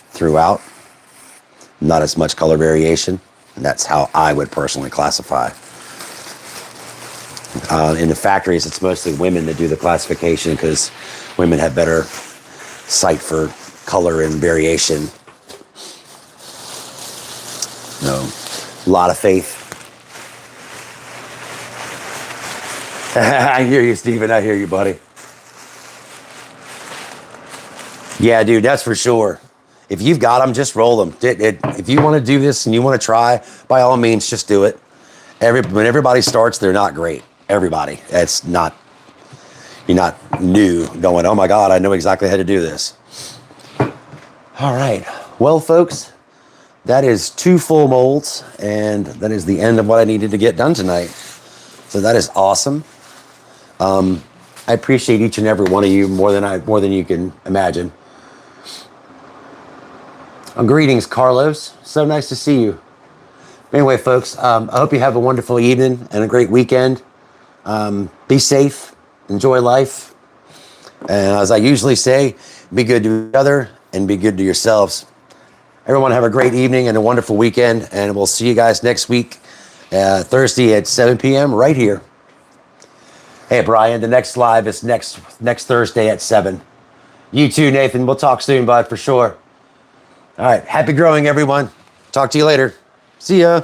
throughout. Not as much color variation. And that's how I would personally classify. In the factories, it's mostly women that do the classification because women have better sight for color and variation. No, a lot of faith. I hear you, Steven. I hear you, buddy. Yeah, dude, that's for sure. If you've got them, just roll them. If you want to do this and you want to try, by all means, just do it. When everybody starts, they're not great. Everybody. It's not, you're not new going, oh my God, I know exactly how to do this. All right. Well, folks, that is 2 full molds, and that is the end of what I needed to get done tonight. So that is awesome. I appreciate each and every one of you more than you can imagine. Greetings, Carlos. So nice to see you. Anyway, folks, I hope you have a wonderful evening and a great weekend. Be safe, enjoy life, and as I usually say, be good to each other and be good to yourselves. Everyone have a great evening and a wonderful weekend, and we'll see you guys next week, Thursday at 7 p.m. right here. Hey, Brian, the next live is next Thursday at 7. You too, Nathan. We'll talk soon, bud, for sure. All right. Happy growing, everyone. Talk to you later. See ya.